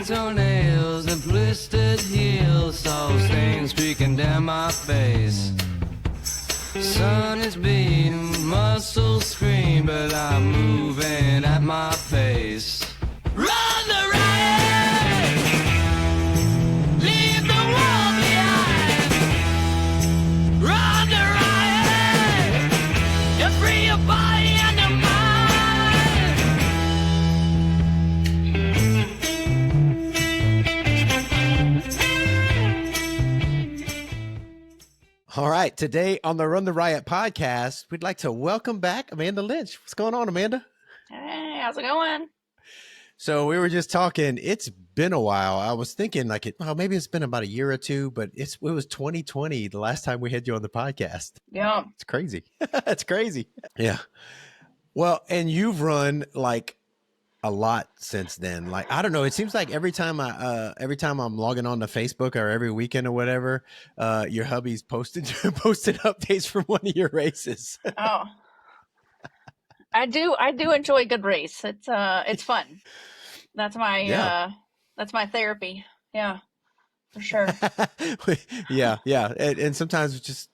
toenails and blistered heels, salt stains streaking down my face. Sun is beating, muscles scream, but I'm moving at my pace. Run the riot! Leave the world behind! Run the riot! You free your body and your mind! All right, today on the Run the Riot podcast, we'd like to welcome back Amanda Lynch. What's going on, Amanda? Hey, how's it going? So we were just talking. It's been a while. I was thinking maybe it's been about a year or two, but it was 2020 the last time we had you on the podcast. Yeah. It's crazy. It's crazy. Yeah. Well, and you've run like a lot since then. Like, I don't know. It seems like every time I'm logging on to Facebook or every weekend or whatever, your hubby's posted updates from one of your races. Oh, I do enjoy a good race. It's fun. That's my therapy. Yeah, for sure. Yeah. And sometimes it's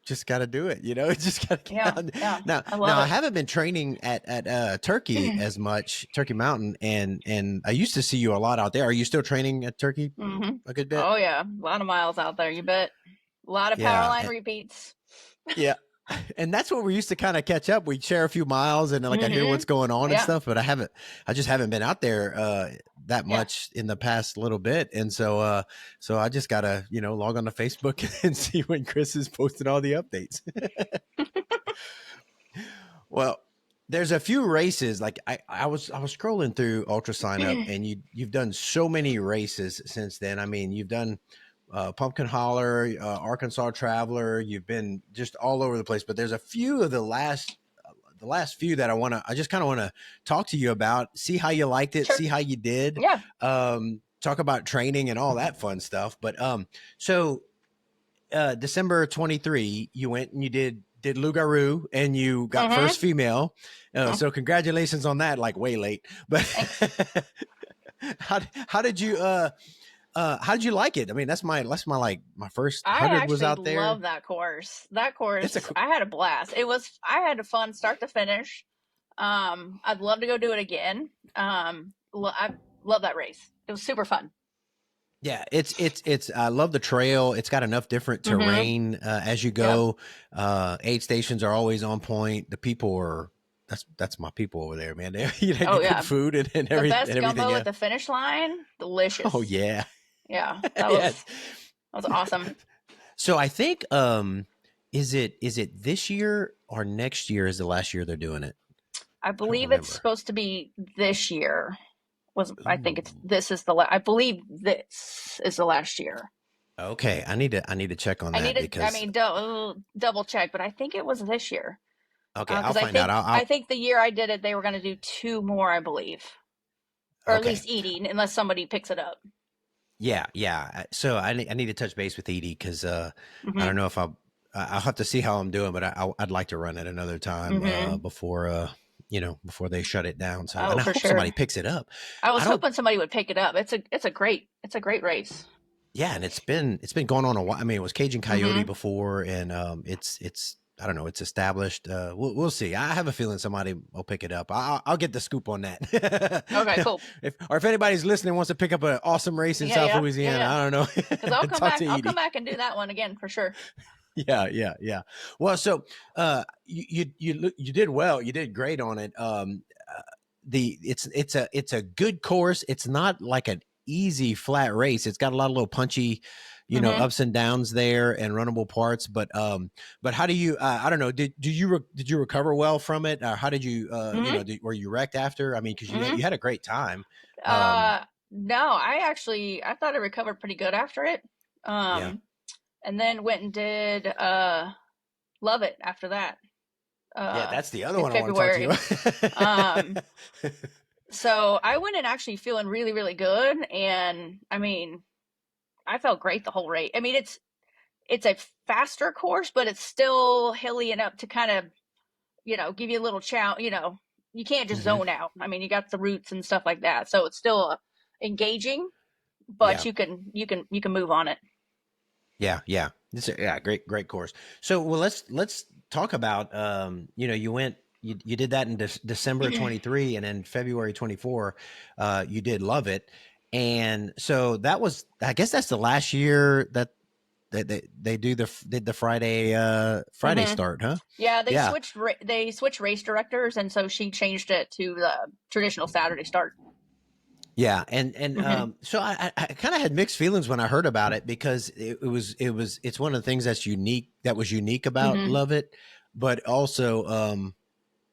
just got to do it, you know. It just got to get out. Yeah. Now I haven't been training at Turkey as much, Turkey Mountain, and I used to see you a lot out there. Are you still training at Turkey a good bit? Oh yeah, a lot of miles out there. You bet. A lot of power line repeats. Yeah. And that's what we used to kind of catch up. We'd share a few miles and I hear what's going on and stuff, but I just haven't been out there that much in the past little bit. And so I just got to, log on to Facebook and see when Chris has posted all the updates. Well, there's a few races. Like I was scrolling through Ultra Sign Up and you've done so many races since then. I mean, you've done Pumpkin Holler, Arkansas Traveler. You've been just all over the place, but there's a few of the last few that I just kind of want to talk to you about, see how you liked it, see how you did. Yeah. Talk about training and all that fun stuff. But so December 23, you went and you did Loup Garou and you got first female. So congratulations on that, like way late. But how did you like it? I mean, that's my first 100 was out there. I love that course. I had a blast. I had a fun start to finish. I'd love to go do it again. I love that race. It was super fun. Yeah, it's I love the trail. It's got enough different terrain as you go. Aid stations are always on point. The people are that's my people over there, man. They eat good food and everything. The best gumbo at the finish line, delicious. Oh yeah. Yeah, that was awesome. So I think is it this year or next year is the last year they're doing it? I believe it's supposed to be this year. I believe this is the last year. Okay, I need to check on that. Double check, but I think it was this year. Okay, I'll find out. I think the year I did it, they were going to do 2 more, I believe, or at least Edie, unless somebody picks it up. Yeah. So I need to touch base with Edie because I don't know if I'll have to see how I'm doing, but I'd like to run it another time before they shut it down. So I hope somebody picks it up. I was hoping somebody would pick it up. It's a great race. Yeah, and it's been going on a while. I mean, it was Cajun Coyote before, and it's I don't know. It's established. We'll see. I have a feeling somebody will pick it up. I'll get the scoop on that. Okay, cool. If anybody's listening wants to pick up an awesome race in South Louisiana, I don't know. Because I'll come back and do that one again for sure. Yeah. Well, so you did well. You did great on it. It's a good course. It's not like an easy flat race. It's got a lot of little punchy, ups and downs there and runnable parts. But how do you? I don't know. Did you recover well from it? How did you? Were you wrecked after? I mean, because you had a great time. No, I thought I recovered pretty good after it. And then went and did Lovit after that. That's the other one I want to talk to you. So I went in actually feeling really, really good. And I mean, I felt great the whole race. I mean, it's a faster course, but it's still hilly enough to kind of, give you a little challenge. You can't just zone out. I mean, you got the roots and stuff like that. So it's still engaging. but Yeah. you can move on it. Yeah. Yeah. Great course. So, well, let's talk about, you did that in December 23, and then February 24, you did Lovit. And so that was, I guess that's the last year that they did the Friday Hmm. start, huh? Yeah, Yeah. they switched race directors, and so she changed it to the traditional Saturday start. Yeah, and Hmm. so I kind of had mixed feelings when I heard about it, because it's one of the things that was unique about Hmm. Love It, but also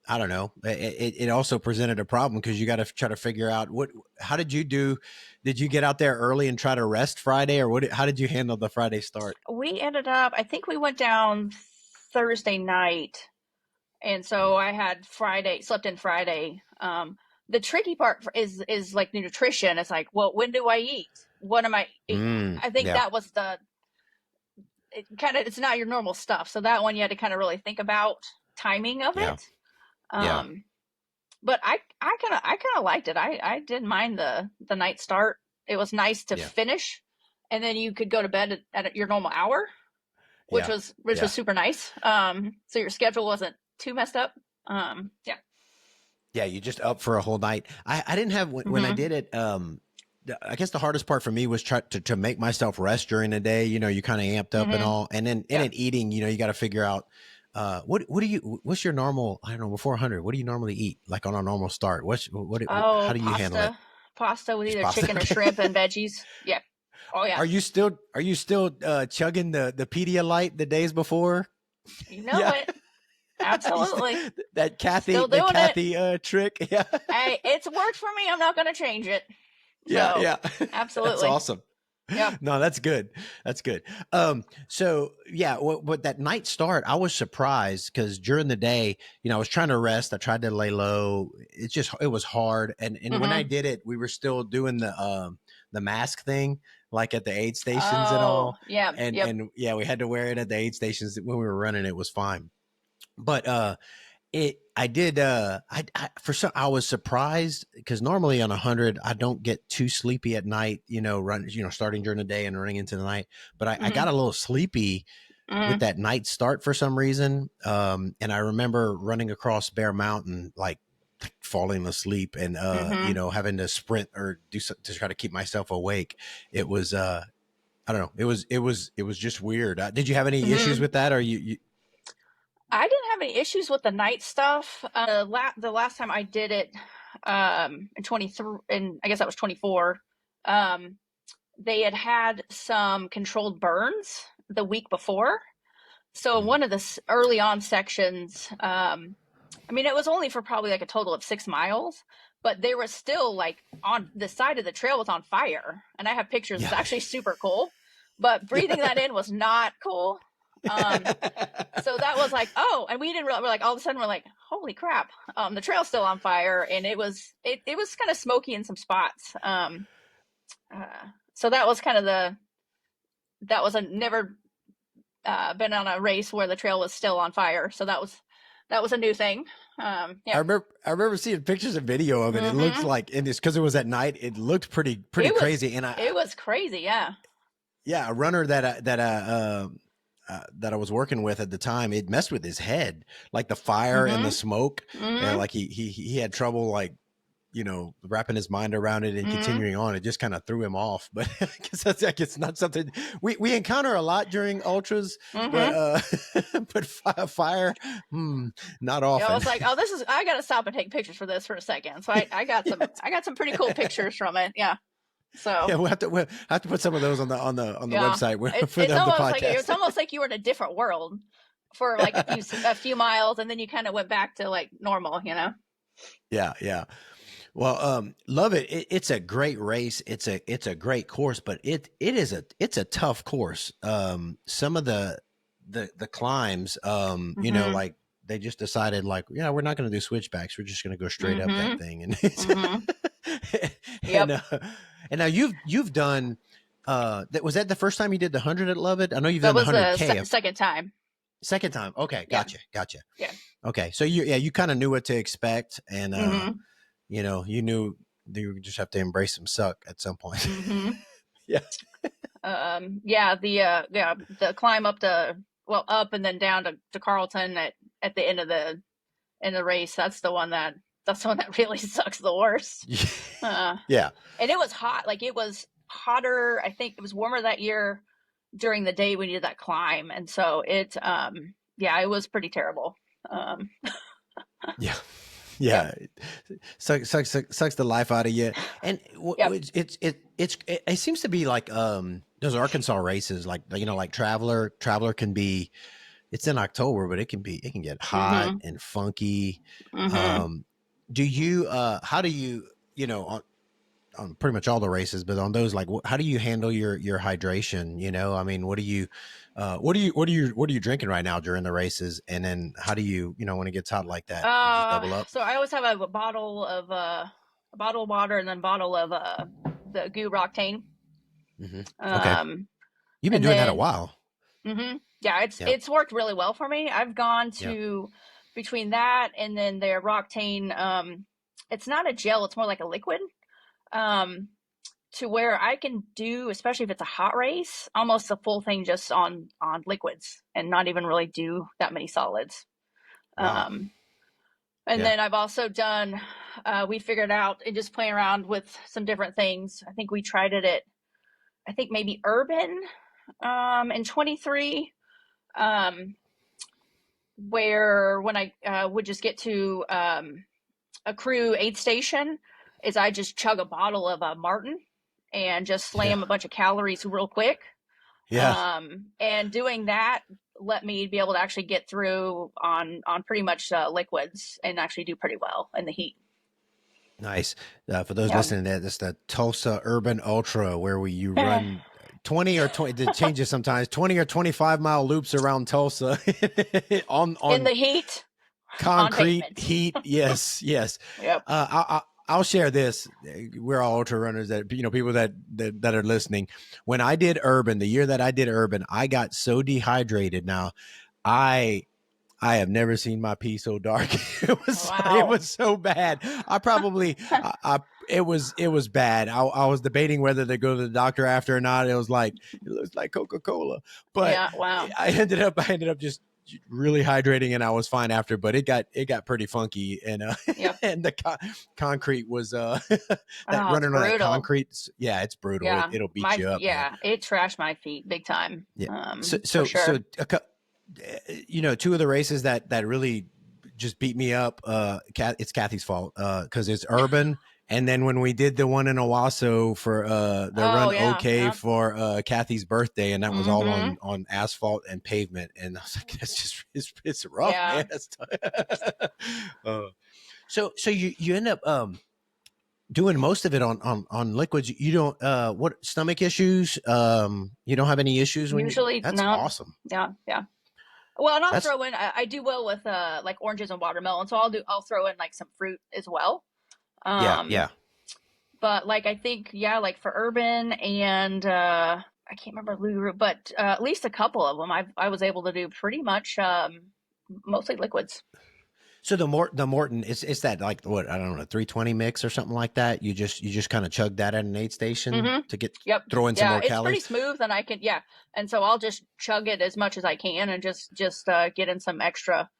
I don't know, it also presented a problem, because you got to try to figure out how did you do? Did you get out there early and try to rest Friday, or how did you handle the Friday start? We ended up, I think we went down Thursday night, and so I had slept in Friday. The tricky part is like the nutrition. It's like, well, when do I eat? What am I eat? I think Yeah, that was it's not your normal stuff. So that one you had to kind of really think about timing of yeah, it. yeah, Um, but I kind of liked it. I didn't mind the night start. It was nice to yeah, finish, and then you could go to bed at your normal hour, yeah, which yeah. was super nice. So your schedule wasn't too messed up. Yeah. Yeah, you just up for a whole night. I didn't have, when I Hmm. did it. I guess the hardest part for me was try to make myself rest during the day. You kind of amped up and Hmm. all, and then in Yeah. it eating, you got to figure out what's your normal, I don't know, before 100. What do you normally eat, like on a normal start? How Oh, do you handle it? pasta with Just either pasta. chicken or Okay. shrimp and veggies. Yeah. Oh yeah. Are you still chugging the Pedialyte the days before? You know Yeah. it. Absolutely. That Kathy Still the doing it. Kathy trick. Yeah. Hey, it's worked for me. I'm not going to change it. Yeah, So, yeah. That's absolutely. awesome. Yep. No, that's good. That's good. So yeah, what that night start, I was surprised, because during the day, I was trying to rest. I tried to lay low. It was hard. And when I Hmm. did it, we were still doing the mask thing, like at the aid stations and Oh, all. yeah. Yep. And yeah, we had to wear it at the aid stations when we were running. It was fine. But I did I was surprised, because normally on 100 I don't get too sleepy at night, starting during the day and running into the night. But I got Hmm. a little sleepy with Hmm. that night start for some reason. And I remember running across Bear Mountain, like falling asleep, and Hmm. having to sprint or do something to try to keep myself awake. It was I don't know, it was just weird. Did you have any issues Hmm. with that, or you? I didn't have any issues with the night stuff. The last time I did it, in 23, and I guess that was 24. Um, they had some controlled burns the week before. So Mm, one of the early on sections, I mean, it was only for probably like a total of 6 miles, but they were still like on the side of the trail was on fire. And I have pictures. It's yeah. actually super cool, but breathing Yeah. that in was not cool. Um, so that was like, oh, and we didn't realize, we're like, all of a sudden we're like, holy crap. The trail's still on fire, and it was kind of smoky in some spots. So that was kind of that was a never, been on a race where the trail was still on fire. So that was a new thing. I Yeah. remember I remember seeing pictures and video of it. It looks Hmm. like, and it's because it was at night. It looked pretty It was crazy. And it was crazy. Yeah. yeah, a runner that I was working with at the time, it messed with his head, like the fire and the Hmm. smoke, and Hmm. like he had trouble, like, wrapping his mind around it and Hmm. continuing on. It just kind of threw him off. But I guess that's like, it's not something we encounter a lot during ultras, but Hmm. but fire, not Yeah, I often. was like, oh, I gotta stop and take pictures for this for a second. So I got Yeah. some pretty cool pictures from it. Yeah. So Yeah, we'll have to put some of those on the yeah, website for it's the almost like podcast. you were in a different world for like a few miles, and then you kind of went back to like normal, you know. Yeah, yeah. Well, love it. It's a great race. It's a great course, but it's a tough course. Some of the climbs, Hmm. like they just decided, like, yeah, we're not going to do switchbacks. We're just going to go straight up that Hmm. thing, and it's, Hmm. and Yep. and now you've done. That was that the first time you did the 100 at Lovett? I know you've That done the was the 100K. second time. Second time. Okay, Yeah. gotcha. Yeah. Okay, so you kind of knew what to expect, and Hmm. you knew you just have to embrace some suck at some point. Hmm. Yeah. The climb up up and then down to Carlton at the end of the race. That's the one that really sucks the worst. Yeah. And it was hot. Like, it was hotter. I think it was warmer that year during the day when you did that climb. And so it was pretty terrible. Yeah. Yeah. Sucks the life out of you. And it seems to be like, those Arkansas races, like, like Traveler can be, it's in October, but it can get hot and funky. Do you, how do you, on pretty much all the races, but on those, like, how do you handle your hydration? I mean, what are you drinking right now during the races? And then how do you, when it gets hot like that, you just double up? So I always have a bottle of water and then a bottle of the Goo Octane. Okay. You've been doing that a while. Yeah, it's worked really well for me. I've gone to between that and then their Roctane. It's not a gel; it's more like a liquid. To where I can do, especially if it's a hot race, almost the full thing just on liquids and not even really do that many solids. Wow. And then I've also done, we figured out and just playing around with some different things. I think we tried it at, I think maybe Urban in 23, where when I would just get to a crew aid station, is I just chug a bottle of Martin and just slam a bunch of calories real quick. Yeah. And doing that let me be able to actually get through on pretty much liquids and actually do pretty well in the heat. Nice. For those listening, that's the Tulsa Urban Ultra, where you run 20 or 20, it changes sometimes, 20 or 25 mile loops around Tulsa on in the heat, concrete heat. Yes. Yep. I'll share this. We're all ultra runners that, people that are listening. When I did Urban, the year that I did Urban, I got so dehydrated. Now I have never seen my pee so dark. It was so bad. It was bad. I was debating whether to go to the doctor after or not. It looks like Coca-Cola, but I ended up just really hydrating and I was fine after, but it got pretty funky and and the concrete was running on that concrete. Yeah, it's brutal. Yeah. It'll beat you up. Yeah, it trashed my feet big time. Yeah. So 2 of the races that really just beat me up, it's Kathy's fault, because it's Urban. And then when we did the one in Owasso for Run for Kathy's birthday, and that was all on asphalt and pavement, and I was like, that's just it's rough, man. So you end up doing most of it on liquids. You don't what stomach issues? You don't have any issues when usually? That's awesome. Yeah. Well, and I'll throw in. I do well with like oranges and watermelon, so I'll throw in like some fruit as well. But like I think like for Urban and I can't remember Loup Garou, but at least a couple of them I was able to do pretty much mostly liquids. So the Morton, it's that, like, what, I don't know, 320 mix or something like that. You just kind of chug that at an aid station to get throw in some more calories. It's pretty smooth, and I can and so I'll just chug it as much as I can and just get in some extra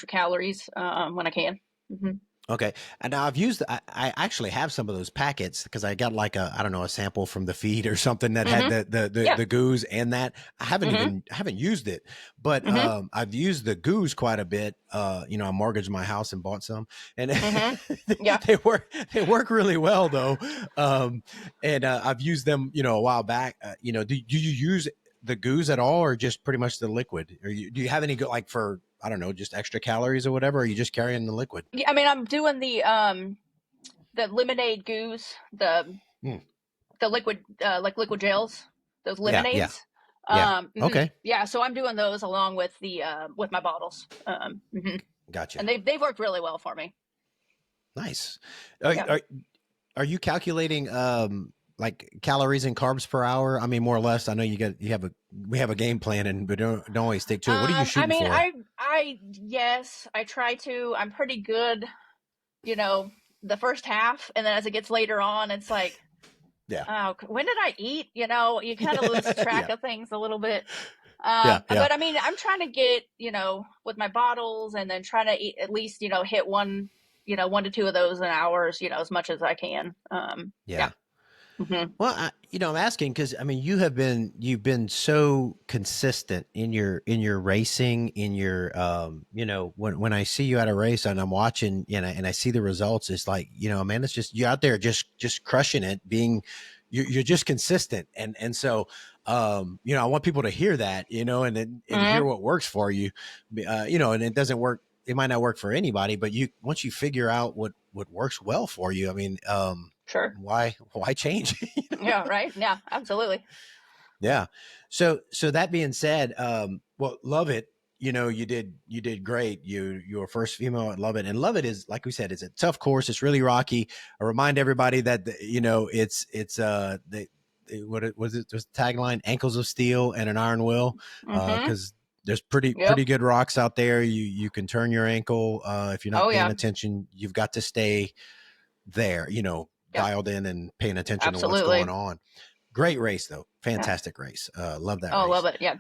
calories when I can. Okay. And now I actually have some of those packets because I got like a sample from the feed or something that had the goos and that. I haven't used it, but I've used the goos quite a bit. I mortgaged my house and bought some, and they work really well though. And I've used them, a while back. Do you use the goos at all, or just pretty much the liquid? Or do you have any like for, I don't know, just extra calories or whatever? Or are you just carrying the liquid? Yeah, I mean, I'm doing the lemonade goos, the liquid like liquid gels, those lemonades. Okay. Yeah, so I'm doing those along with the with my bottles. Gotcha. And they've worked really well for me. Nice. Are you calculating like calories and carbs per hour? I mean, more or less. I know we have a game plan, but don't always stick to it. What are you shooting for? Yes, I try to. I'm pretty good, the first half, and then as it gets later on, it's like when did I eat? You know, you kind of lose track Yeah. of things a little bit. Yeah. Yeah. But I mean, I'm trying to get, you know, with my bottles and then trying to eat, at least, you know, hit one, you know, 1 to 2 of those in hours, you know, as much as I can. Yeah. Yeah. Hmm. Well, I'm asking because I mean, you've been so consistent in your racing, in your, when I see you at a race and I'm watching, and I see the results, it's like, man, it's just, you're out there just crushing it, you're just consistent. And so, I want people to hear that, and hear what works for you, and it doesn't work. It might not work for anybody, but once you figure out what works well for you, I mean, Sure. why change? Yeah. Right. Yeah, absolutely. Yeah. So that being said, well, Lovit, you did great. You were first female at Lovit, and Lovit is, like we said, it's a tough course. It's really rocky. I remind everybody that it's what was it? There's the tagline: ankles of steel and an iron will, because there's pretty good rocks out there. You can turn your ankle if you're not paying attention. You've got to stay there, dialed in and paying attention to what's going on. Great race though. Fantastic race. Love that race. Love it. Yeah.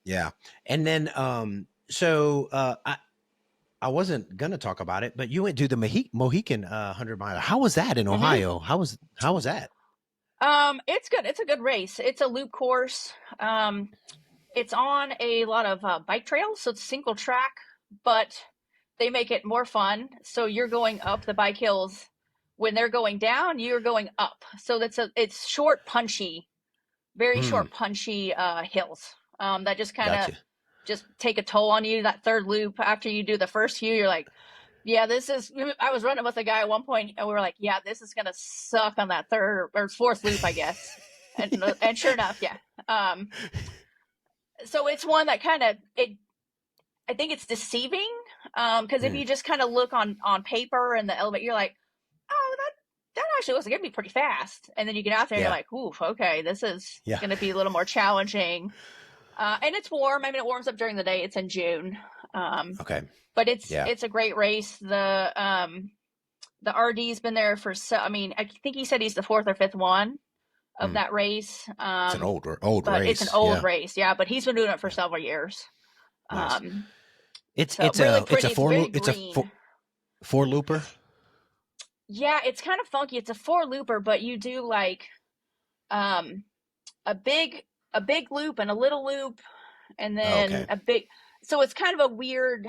Yeah. And then, I wasn't going to talk about it, but you went to the Mohican 100-mile. How was that in Ohio? How was that? It's good. It's a good race. It's a loop course. It's on a lot of bike trails, so it's single track, but they make it more fun. So you're going up the bike hills. When they're going down, you're going up. So it's short, punchy, very short, punchy hills that just kind of just take a toll on you. That third loop, after you do the first few, you're like, yeah, this is. I was running with a guy at one point, and we were like, yeah, this is gonna suck on that third or fourth loop, I guess. And sure enough, yeah. So it's one that kind of I think it's deceiving because if you just kind of look on paper and the elevator, you're like, oh, that actually looks like it'd be pretty fast. And then you get out there and you're like, ooh, okay, this is going to be a little more challenging. And it's warm. I mean, it warms up during the day. It's in June. Okay. But it's a great race. The RD's been there I think he said he's the fourth or fifth one of that race. It's an old race. It's an old race. Yeah. But he's been doing it for several years. Nice. It's really a four looper. Yeah, it's kind of funky. It's a four looper, but you do like a big loop and a little loop, and then a big. So it's kind of a weird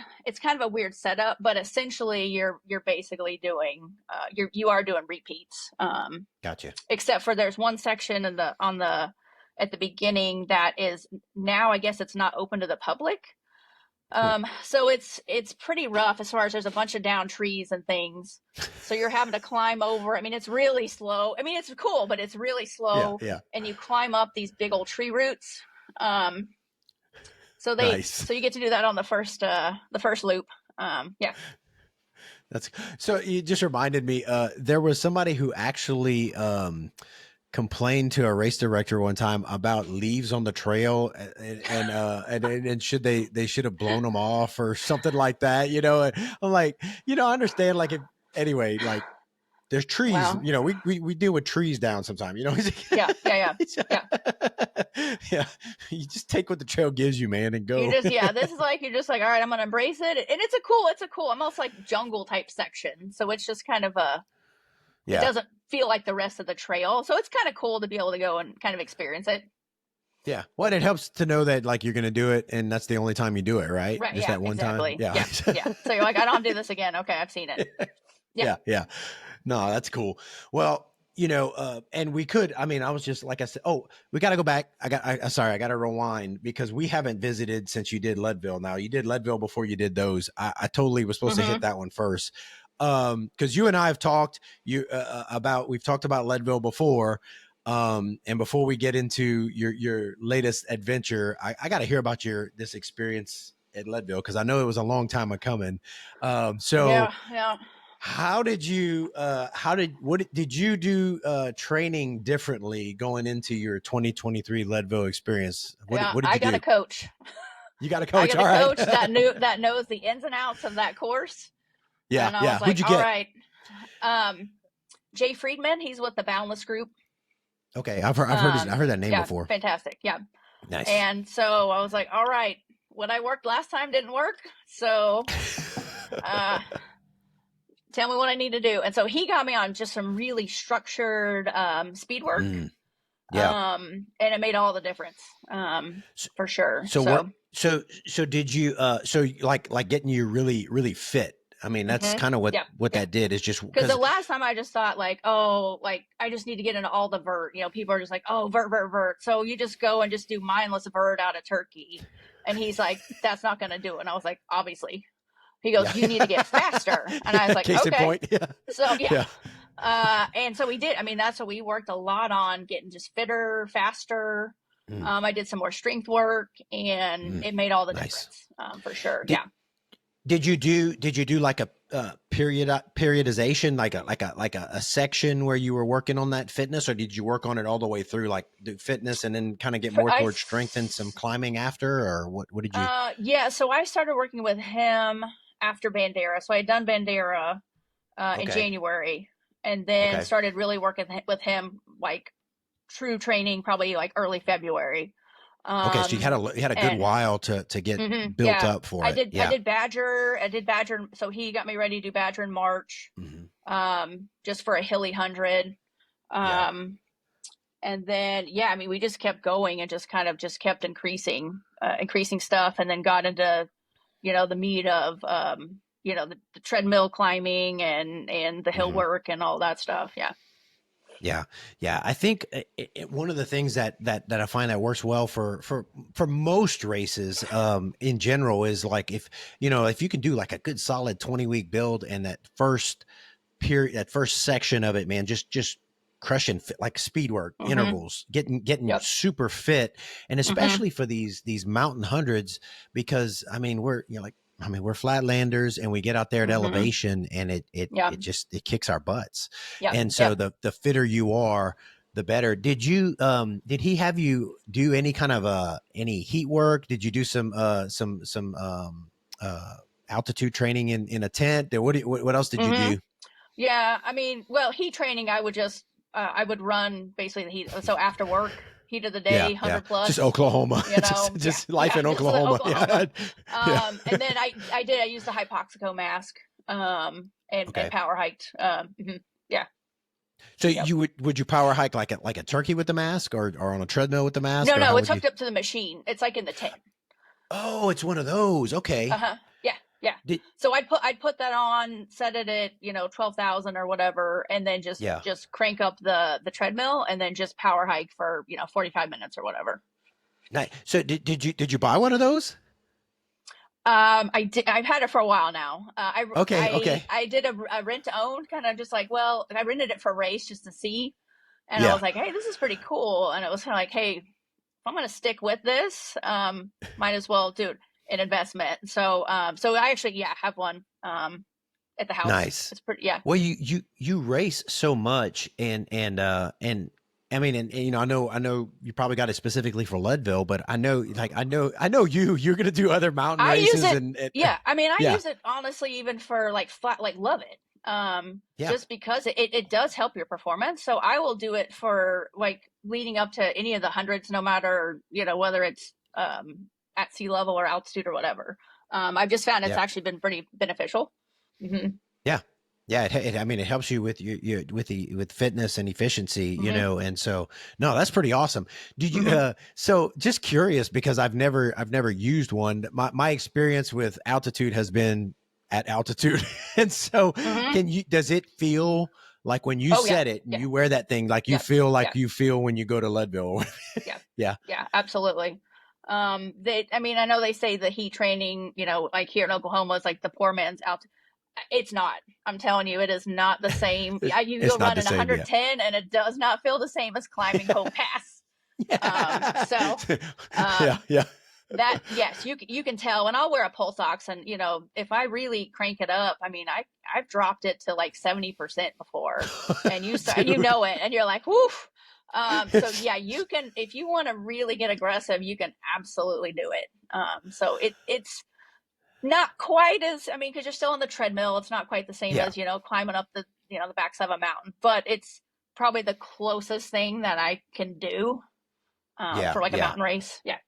setup, but essentially you're basically doing you are doing repeats. Gotcha. Except for there's one section at the beginning that is now, I guess it's not open to the public. So it's pretty rough as far as there's a bunch of down trees and things. So you're having to climb over. I mean, it's really slow. I mean, it's cool, but it's really slow. Yeah. And you climb up these big old tree roots. So you get to do that on the first loop. Yeah. So you just reminded me, there was somebody who actually, complained to a race director one time about leaves on the trail and should they should have blown them off or something like that. I'm like, I understand, like, anyway, like there's trees, we deal with trees down sometimes, Yeah. Yeah. You just take what the trail gives you, man, and go. This is you're just like, all right, I'm going to embrace it. And it's a cool, almost like jungle type section. So it's just kind of it doesn't feel like the rest of the trail. So it's kind of cool to be able to go and kind of experience it. Yeah. Well, it helps to know that, like, you're going to do it and that's the only time you do it, right? Right. Just that one time. Yeah. So you're like, I don't do this again. Okay. I've seen it. Yeah. No, that's cool. Well, and we could, I mean, I was just, like I said, we got to go back. I got to rewind because we haven't visited since you did Leadville. Now, you did Leadville before you did those. I totally was supposed to hit that one first. Cause you and I have talked we've talked about Leadville before. And before we get into your latest adventure, I got to hear about this experience at Leadville, cause I know it was a long time coming. How did you, what did you do, training differently going into your 2023 Leadville experience? What did you do? I got a coach. You got a coach. I got a coach that knows the ins and outs of that course. Yeah. And I was like, who'd you get? All right. Jay Friedman, he's with the Boundless group. Okay. I've heard that name Yeah, before. fantastic. Yeah. Nice. And so I was like, all right, what I worked last time didn't work. So tell me what I need to do. And so he got me on just some really structured speed work. Yeah. And it made all the difference, for sure. So did you, so like getting you really, really fit? I mean, that's kind of what that did, is just because the last time I just thought like, oh, like I just need to get into all the vert, people are just like, oh, vert. So you just go and just do mindless vert out of turkey. And he's like, that's not going to do it. And I was like, obviously. He goes, you need to get faster. And I was like, Case in okay. point. Yeah. So, and so we did. I mean, that's what we worked a lot on, getting just fitter, faster. I did some more strength work, and it made all the difference, for sure. Did you do like a periodization, like a section where you were working on that fitness, or did you work on it all the way through, like do fitness and then kind of get more towards strength and some climbing after, or what did you? Yeah. So I started working with him after Bandera. So I had done Bandera in January, and then started really working with him, like true training, probably like early February. Okay, so you had a good while to get built up for it. I did Badger. So he got me ready to do Badger in March, just for a hilly 100. And then, I mean, we just kept going and just kind of just kept increasing stuff, and then got into, the meat of, the treadmill climbing and the hill work and all that stuff. Yeah. Yeah. I think one of the things that I find that works well for most races, in general, is like, if you can do like a good solid 20-week build, and that first section of it, man, just crushing like speed work, intervals, getting super fit. And especially for these mountain hundreds, because I mean, we're flatlanders, and we get out there at elevation, and it kicks our butts. And so the fitter you are, the better. Did he have you do any kind of any heat work? Did you do some altitude training in a tent? What else did you do? Yeah. I mean, well, heat training, I would just, I would run basically the heat. So after work, heat of the day, 100 plus. Just Oklahoma. Just life in Oklahoma. And then I used the Hypoxico mask, and power hiked. So would you power hike like a turkey with the mask, or on a treadmill with the mask? No, it's hooked up to the machine. It's like in the tent. Oh, it's one of those. Okay. Yeah. So I'd put that on, set it at 12,000 or whatever, and then just crank up the treadmill, and then just power hike for 45 minutes or whatever. Nice. So did you buy one of those? I did. I've had it for a while now. I did a rent to own, kind of just like, well, I rented it for a race just to see, and I was like, hey, this is pretty cool, and it was kind of like, hey, if I'm gonna stick with this, might as well do an investment. So I actually have one at the house. Nice. It's pretty Well, you race so much, and I mean, and I know you probably got it specifically for Leadville, but I know you're going to do other mountain races. I use it honestly even for like flat, like Lovit. Just because it does help your performance. So I will do it for like leading up to any of the hundreds, no matter, whether it's at sea level or altitude or whatever. I've just found it's actually been pretty beneficial. Yeah. It helps you with with fitness and efficiency, and so, no, that's pretty awesome. Did you, so just curious, because I've never used one. My experience with altitude has been at altitude. And so does it feel like when you set it and you wear that thing, like you feel like you feel when you go to Leadville? Yeah, absolutely. I know they say the heat training, like here in Oklahoma, is like the poor man's altitude. It's not. I'm telling you, it is not the same. You go run in 110, and it does not feel the same as climbing Hope Pass. That, yes, you can tell. And I'll wear a pulse ox, and if I really crank it up, I mean, I've dropped it to like 70% before, and you know it, and you're like, woof. You can, if you want to really get aggressive, you can absolutely do it. So it's not quite as, because you're still on the treadmill. It's not quite the same as, climbing up the backside of a mountain, but it's probably the closest thing that I can do for like a mountain race. Yeah.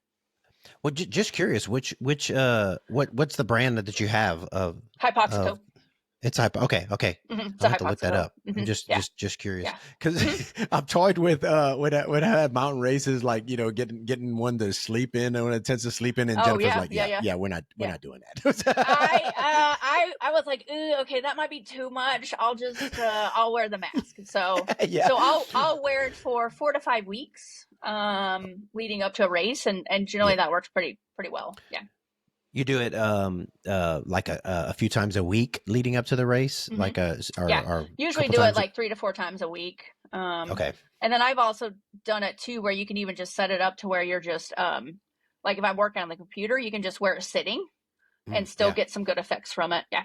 Well, just curious, what's the brand that you have of Hypoxic. It's okay. It's I'll a have to look that Hypoxic. up. I'm just curious Yeah. because I've toyed with when I had mountain races, like getting one to sleep in, and when it tends to sleep in, and Jennifer's like, we're not doing that. I was like, okay, that might be too much. I'll wear the mask. So I'll wear it for 4 to 5 weeks leading up to a race, and generally that works pretty well. Yeah. You do it like a few times a week leading up to the race, like usually do it like 3 to 4 times a week. Okay. And then I've also done it too, where you can even just set it up to where you're just like if I'm working on the computer, you can just wear it sitting and still get some good effects from it. Yeah.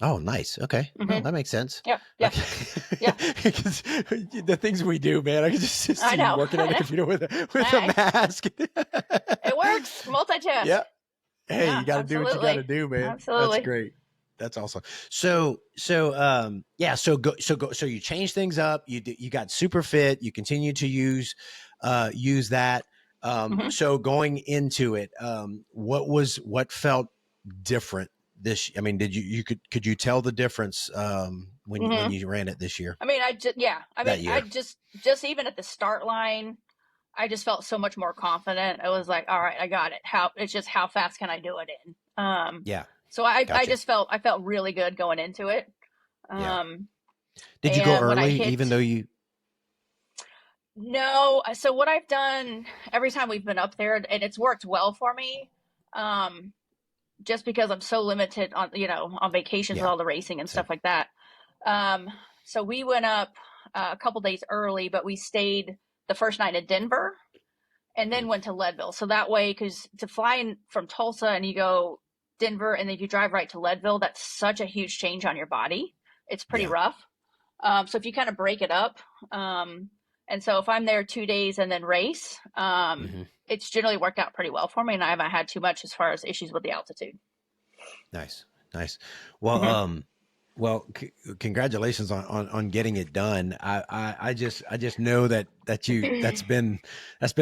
Oh, nice. Okay. Well, that makes sense. Yeah. Because the things we do, man, I can just see you working on the computer with a mask. It works. Multitask. Yeah. Hey, you got to do what you got to do, man. Absolutely. That's great. That's awesome. So you change things up. You got super fit. You continue to use that. So going into it, what felt different this? I mean, could you tell the difference when you ran it this year? I mean, I just even at the start line, I just felt so much more confident. I was like, all right, I got it. It's just how fast can I do it in? So I felt really good going into it. Did you go early even though you? No. So what I've done every time we've been up there, and it's worked well for me, just because I'm so limited on vacations and all the racing and stuff like that. So we went up a couple days early, but we stayed the first night in Denver and then went to Leadville. So that way, because to fly in from Tulsa and you go Denver and then you drive right to Leadville, that's such a huge change on your body. It's pretty rough. So if you kind of break it up, and so if I'm there 2 days and then race, it's generally worked out pretty well for me, and I haven't had too much as far as issues with the altitude. Nice. Well, well, congratulations on getting it done. I just know that's been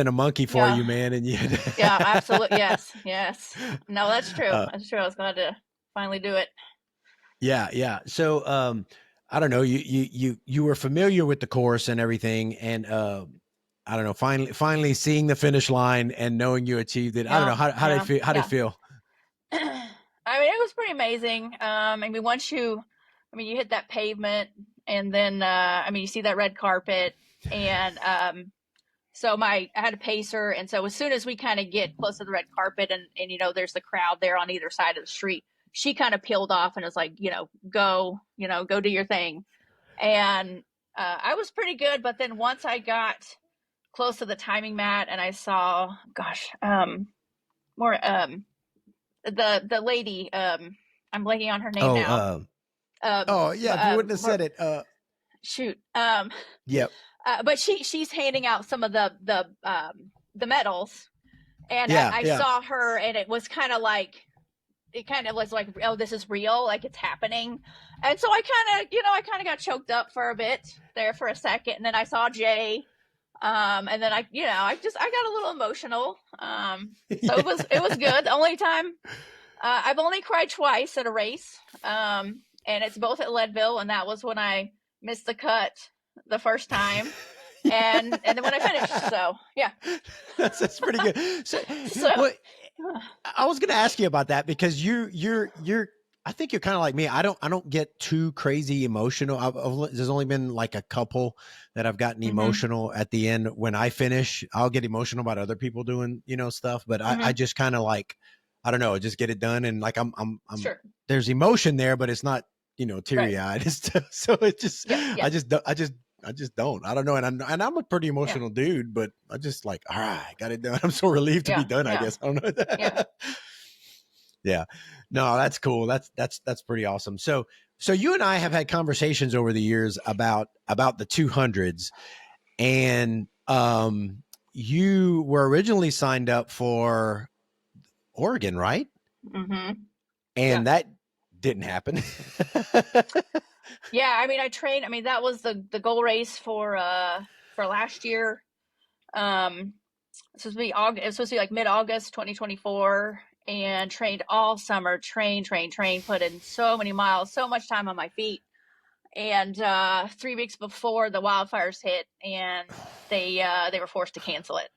a monkey for you, man. And yeah, absolutely. Yes. No, that's true. That's true. I was glad to finally do it. Yeah. So, I don't know, you were familiar with the course and everything. And, I don't know, finally seeing the finish line and knowing you achieved it. I don't know. How did it feel? I mean, it was pretty amazing. I mean, once you hit that pavement and then, you see that red carpet and, so I had a pacer. And so as soon as we kind of get close to the red carpet and there's the crowd there on either side of the street, she kind of peeled off and was like, go do your thing. And, I was pretty good. But then once I got close to the timing mat and I saw, the lady, I'm blanking on her name now. If you wouldn't have said it. Shoot. Yep. But she's handing out some of the medals, and I saw her, and it was kind of like, oh, this is real, like it's happening. And so I kind of got choked up for a bit there for a second, and then I saw Jay, and then I got a little emotional. So it was good. The only time I've only cried twice at a race. And it's both at Leadville, and that was when I missed the cut the first time, and then when I finished. So yeah, that's pretty good. So I was going to ask you about that because you're. I think you're kind of like me. I don't get too crazy emotional. There's only been like a couple that I've gotten emotional at the end. When I finish, I'll get emotional about other people doing stuff, but I just kind of like, I don't know, just get it done. And like, I'm sure. There's emotion there, but it's not, teary eyed. Right. So it's just, I just don't, I don't know. And I'm a pretty emotional dude, but I just like, all right, got it done. I'm so relieved to be done. I guess. I don't know. Yeah. No, that's cool. That's pretty awesome. So you and I have had conversations over the years about the 200s, and, you were originally signed up for Oregon, right? Mm-hmm. And that didn't happen. Yeah, I mean, I trained. I mean, that was the goal race for last year. It's supposed to be August. It's supposed to be like mid-August 2024, and trained all summer. Train. Put in so many miles, so much time on my feet. And 3 weeks before the wildfires hit, and they were forced to cancel it.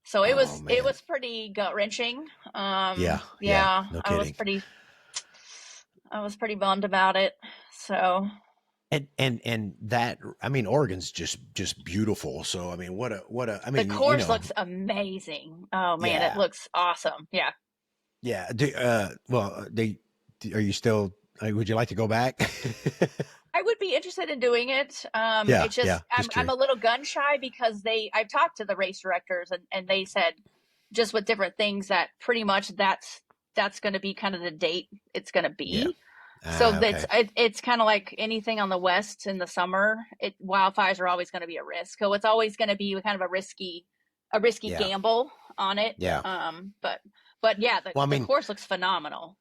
So it Oh was it man. was pretty gut wrenching. Yeah, yeah, Yeah, no kidding. I was pretty bummed about it. So And that, I mean, Oregon's just beautiful. So I mean, I the mean, course looks amazing. Oh man, it yeah, looks awesome. Yeah. yeah. Are you still? Would you like to go back? I would be interested in doing it. Yeah, It's yeah. just Just I'm curious. a little gun shy because I've talked to the race directors, and they said just with different things that pretty much that's going to be kind of the date it's going to Yeah. be. So Ah, okay. it's kind of like anything on the west in the summer. Wildfires are always going to be a risk, so it's always going to be kind of a risky Yeah, gamble on it. yeah. But yeah, Well, I the mean, course looks phenomenal.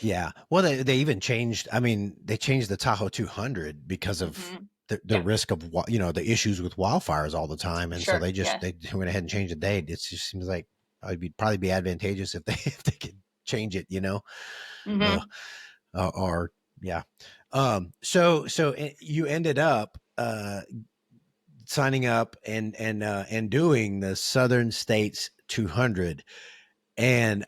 yeah. Well, they even changed. I mean, they changed the Tahoe 200 because of Hmm. the Yeah, risk of the issues with wildfires all the time, and so sure. Yeah. they went ahead and changed the date. It just seems like it'd probably be advantageous if they if they could change it. Uh, Hmm. or yeah. So you ended up signing up and doing the Southern States 200, and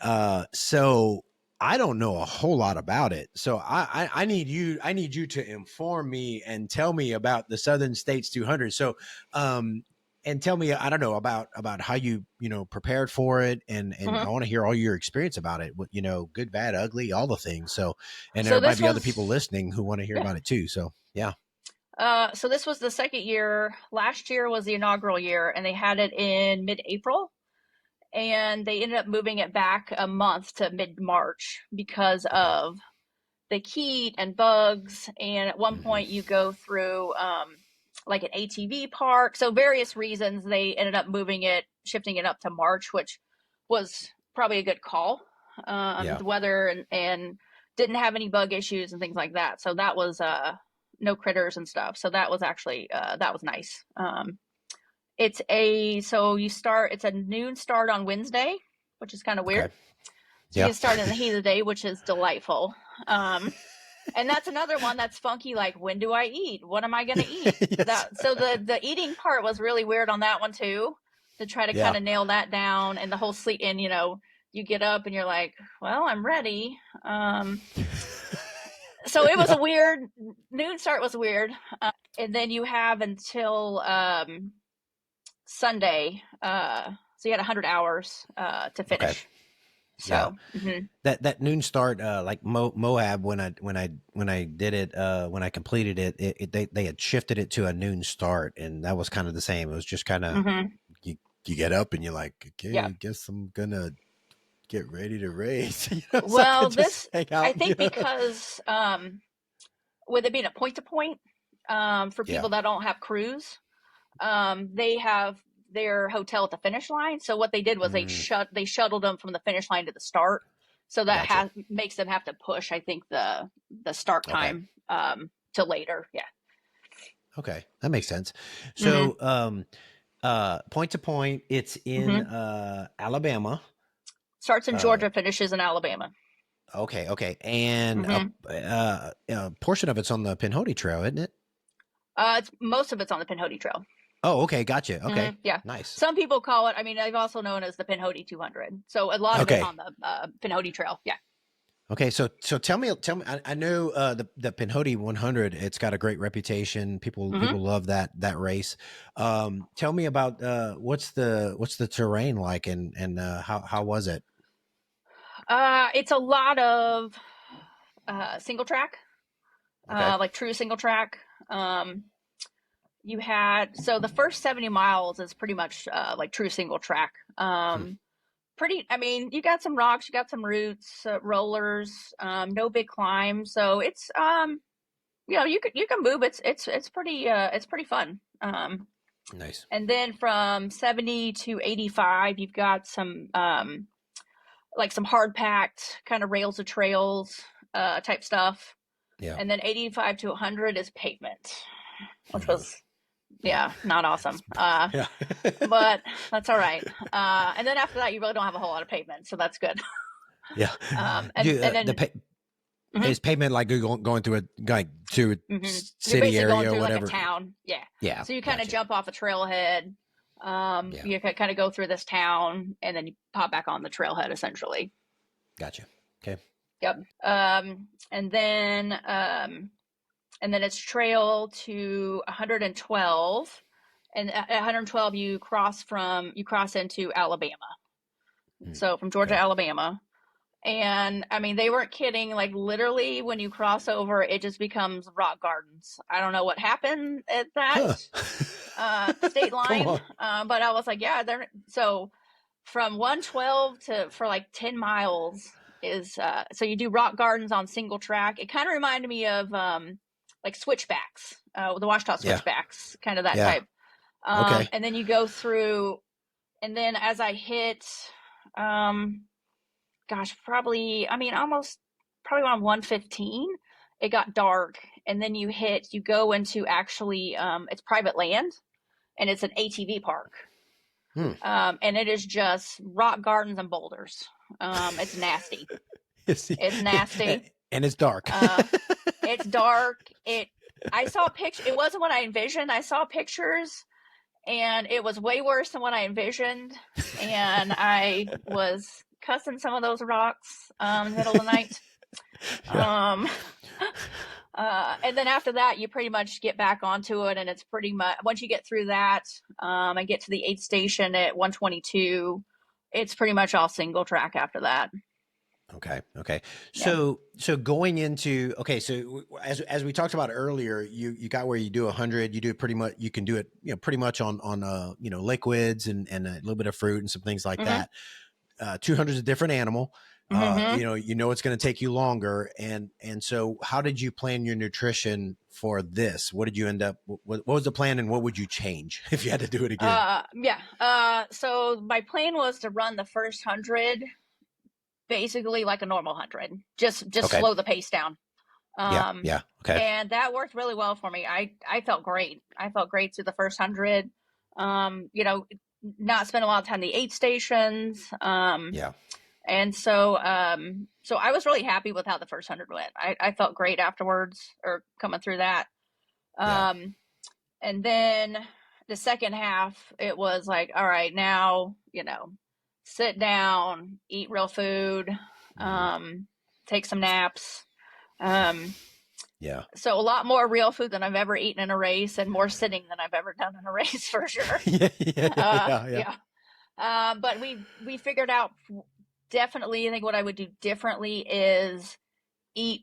so I don't know a whole lot about it. So I need you to inform me and tell me about the Southern States 200. So um and tell me, I don't know, about how you prepared for it, and I Hmm. want to hear all your experience about it. Good, bad, ugly, all the things. So, and So there might this be other people was listening who want to hear Yeah. about it too. So yeah. So this was the second year. Last year was the inaugural year, and they had it in mid-April, and they ended up moving it back a month to mid-March because Okay. of the heat and bugs. And at one Hmm. point, you go through like an ATV park. So various reasons they ended up shifting it up to March, which was probably a good call. Yeah. The weather and didn't have any bug issues and things like that. So that was no critters and stuff. So that was actually that was nice. It's a noon start on Wednesday, which is kind of weird. Okay. So you Yeah. can start in the heat of the day, which is delightful. And that's another one that's funky. Like, when do I eat? What am I going to eat? Yes. The eating part was really weird on that one too, to try to Yeah. kind of nail that down. And the whole sleep, and you get up and you're like, well, I'm ready. So it was Yeah. a weird noon start was weird. And then you have until Sunday. So you had 100 hours to Okay. finish. Yeah. So That noon start, like Moab, when I did it, when I completed they had shifted it to a noon start, and that was kind of the same. It was just kind of, hmm you get up and you're like, okay, yeah. I guess I'm gonna get ready to race, so I Well, could just this hang I out. think because with it being a point to point, for Yeah, people that don't have crews, they have their hotel at the finish line. So what they did was mm, they shuttled them from the finish line to the start. So that gotcha. makes them have to push, I think, the start Okay, time to later. Yeah. okay, that makes sense. Hmm. So, point to point, it's in Hmm. Alabama. Starts in Uh, Georgia, finishes in Alabama. okay, okay, and Hmm. a portion of it's on the Pinhoti Trail, isn't it? Most of it's on the Pinhoti Trail. Oh, okay, gotcha. Okay, Yeah. nice. Some people call it, I mean, they've also known as the Pinhoti 200. So a lot of it's Okay, on the Pinhoti Trail. Yeah. okay. So tell me. I know the Pinhoti 100. It's got a great reputation. People Hmm. love that race. Tell me about what's the terrain like, and how was it? It's a lot of single track, Okay. like true single track. Um, so the first 70 miles is pretty much like true single track. Hmm. I mean, you got some rocks, you got some roots, rollers, no big climb. So it's, you can move. It's pretty fun. Nice. And then from 70 to 85, you've got some, like some hard packed kind of rails to trails type stuff. Yeah. And then 85 to 100 is pavement, which was, not awesome. Yeah. But that's all right. And then after that, you really don't have a whole lot of pavement, so that's good. Yeah. And then is pavement like going through to a you're city basically area going or through whatever? like a town. Yeah. Yeah. So you kind of gotcha. jump off a trailhead. You kind of go through this town and then you pop back on the trailhead essentially. Gotcha. Okay. Yep. And then it's trail to 112, and at 112 you cross into Alabama. So from Georgia, Alabama. And I mean, they weren't kidding. Like literally when you cross over, it just becomes rock gardens. I don't know what happened at that state line. But I was like, yeah, so from 112 for like 10 miles is, so you do rock gardens on single track. It kind of reminded me of like switchbacks, the Washita switchbacks, kind of that type. And then you go through, and then as I hit, probably around 115, it got dark. And then you go into actually, it's private land and it's an ATV park. And it is just rock gardens and boulders. It's nasty. It's nasty. And it's dark. It's dark. I saw pictures. It wasn't what I envisioned. I saw pictures and it was way worse than what I envisioned. And I was cussing some of those rocks in the middle of the night. And then after that, you pretty much get back onto it, and it's pretty much once you get through that and get to the aid station at 122, it's pretty much all single track after that. Okay. So going into, so as we talked about earlier, you got where you do 100, you do it pretty much, you can do it, pretty much on liquids and a little bit of fruit and some things like that. 200 is a different animal. It's going to take you longer. And so how did you plan your nutrition for this? What did you end up, what was the plan and what would you change if you had to do it again? So my plan was to run the first 100 basically like a normal 100, just slow the pace down. Okay. And that worked really well for me. I felt great. I felt great through the first 100. Not spend a lot of time in the aid stations. And so I was really happy with how the first 100 went. I felt great afterwards or coming through that. And then the second half, it was like, all right, now, sit down, eat real food, take some naps. So a lot more real food than I've ever eaten in a race and more sitting than I've ever done in a race for sure. But we figured out definitely, I think what I would do differently is eat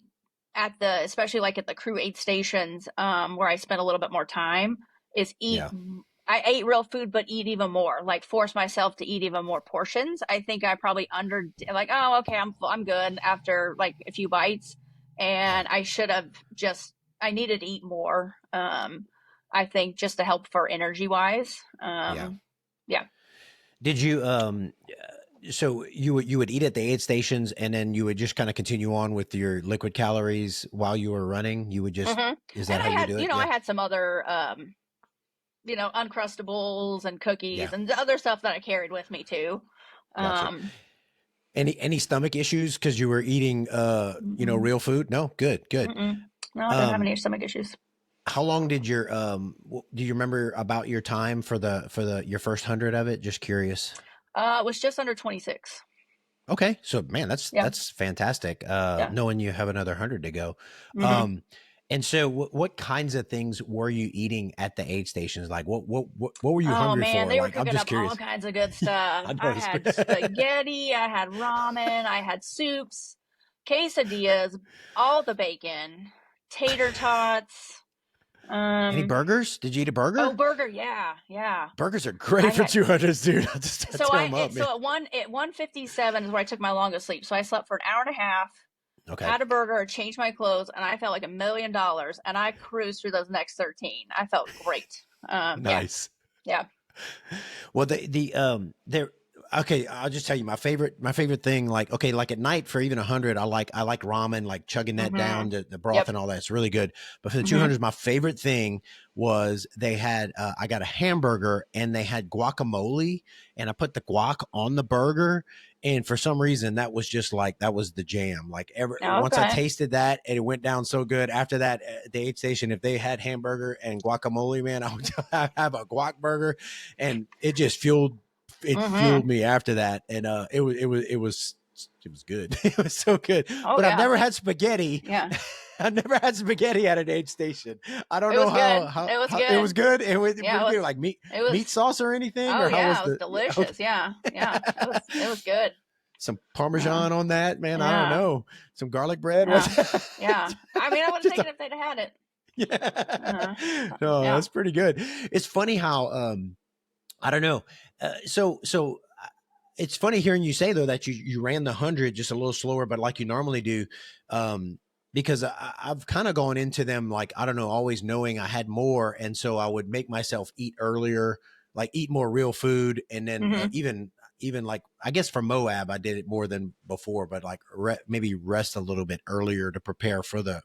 especially like at the crew aid stations, where I spent a little bit more time, is eat. I ate real food, but eat even more, like force myself to eat even more portions. I think I probably I'm good after like a few bites, and I should have I needed to eat more. I think just to help for energy wise. Did you, so you would eat at the aid stations and then you would just kind of continue on with your liquid calories while you were running? You would just, is that how you do it? I had some other, Uncrustables and cookies and the other stuff that I carried with me too. Gotcha. Any stomach issues because you were eating, real food? No, good. No, I don't have any stomach issues. How long did do you remember about your time for your first 100 of it? Just curious. It was just under 26. Okay. So man, that's fantastic. Knowing you have another 100 to go. And so what kinds of things were you eating at the aid stations? Like what were you hungry for? They were like, cooking up all kinds of good stuff. I had spaghetti, I had ramen, I had soups, quesadillas, all the bacon, tater tots. Any burgers? Did you eat a burger? Oh, burger. Yeah. Burgers are great for 200s, dude. I'll just at 157 is where I took my longest sleep. So I slept for an hour and a half. Okay. Had a burger, changed my clothes, and I felt like $1 million. And I cruised through those next 13. I felt great. Nice. Yeah. Well, okay, I'll just tell you my favorite thing. Like, okay, like at night for even 100, I like ramen, like chugging that down, the broth Yep. and all that. It's really good. But for the Mhm. 200s, my favorite thing was they had, I got a hamburger and they had guacamole, and I put the guac on the burger. And for some reason, that was just like, that was the jam. Like once I Okay. tasted that, and it went down so good. After that, at the aid station, if they had hamburger and guacamole, man, I would have a guac burger, and it just fueled me after that. And it was good. It was so good. Oh But I've yeah. never had spaghetti. Yeah. I've never had spaghetti at an aid station. I don't It know was good. how It was it was good. good. It was, Yeah, what it do you was. like meat It was. meat sauce or anything, Oh or how yeah, was it was the delicious. Yeah. Yeah. It was good. some Parmesan on that, man? I don't Yeah. know. Some garlic bread. Yeah. Yeah. I mean, I would have Just taken it if they'd had it. yeah. No, Yeah. that's pretty good. It's funny how I don't know. So it's funny hearing you say though that you ran the 100 just a little slower, but like you normally do, because I've kind of gone into them like, I don't know, always knowing I had more, and so I would make myself eat earlier, like eat more real food, and then even like, I guess for Moab I did it more than before, but like maybe rest a little bit earlier to prepare for the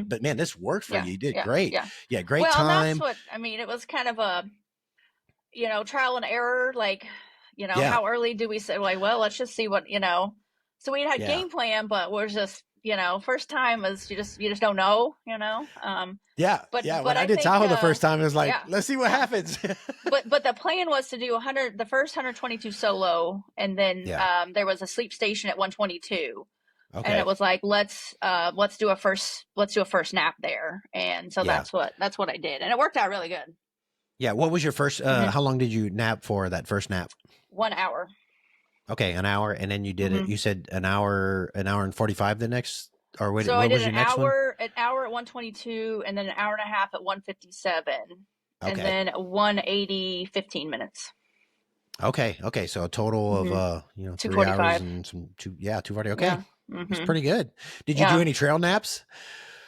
but man, this worked for Yeah. you. You did Yeah. great. Yeah. Yeah, great Well, and time. that's what I mean. It was kind of a, trial and error. Like, Yeah. how early do we say, like, well, let's just see what, So we had Yeah. game plan, but we're just, first time is you just don't know, Yeah. But Yeah. but When I I did think Tahoe the first time, it was like, yeah, let's see what yeah. happens. But the plan was to do the first 122 solo, and then Yeah. there was a sleep station at 122. And Okay. it was like, let's do a first nap there. And so Yeah. that's what I did. And it worked out really good. Yeah. What was your first, how long did you nap for that first nap? 1 hour. Okay. An hour. And then you did it. You said an hour and 45 the next, or what, So what I did was your next one? an hour at 122, and then an hour and a half at 157, and Okay. then 180, 15 minutes. Okay. Okay. So a total of, 3 hours 245. and 240. Okay. Yeah. It's pretty good. Did you do any trail naps?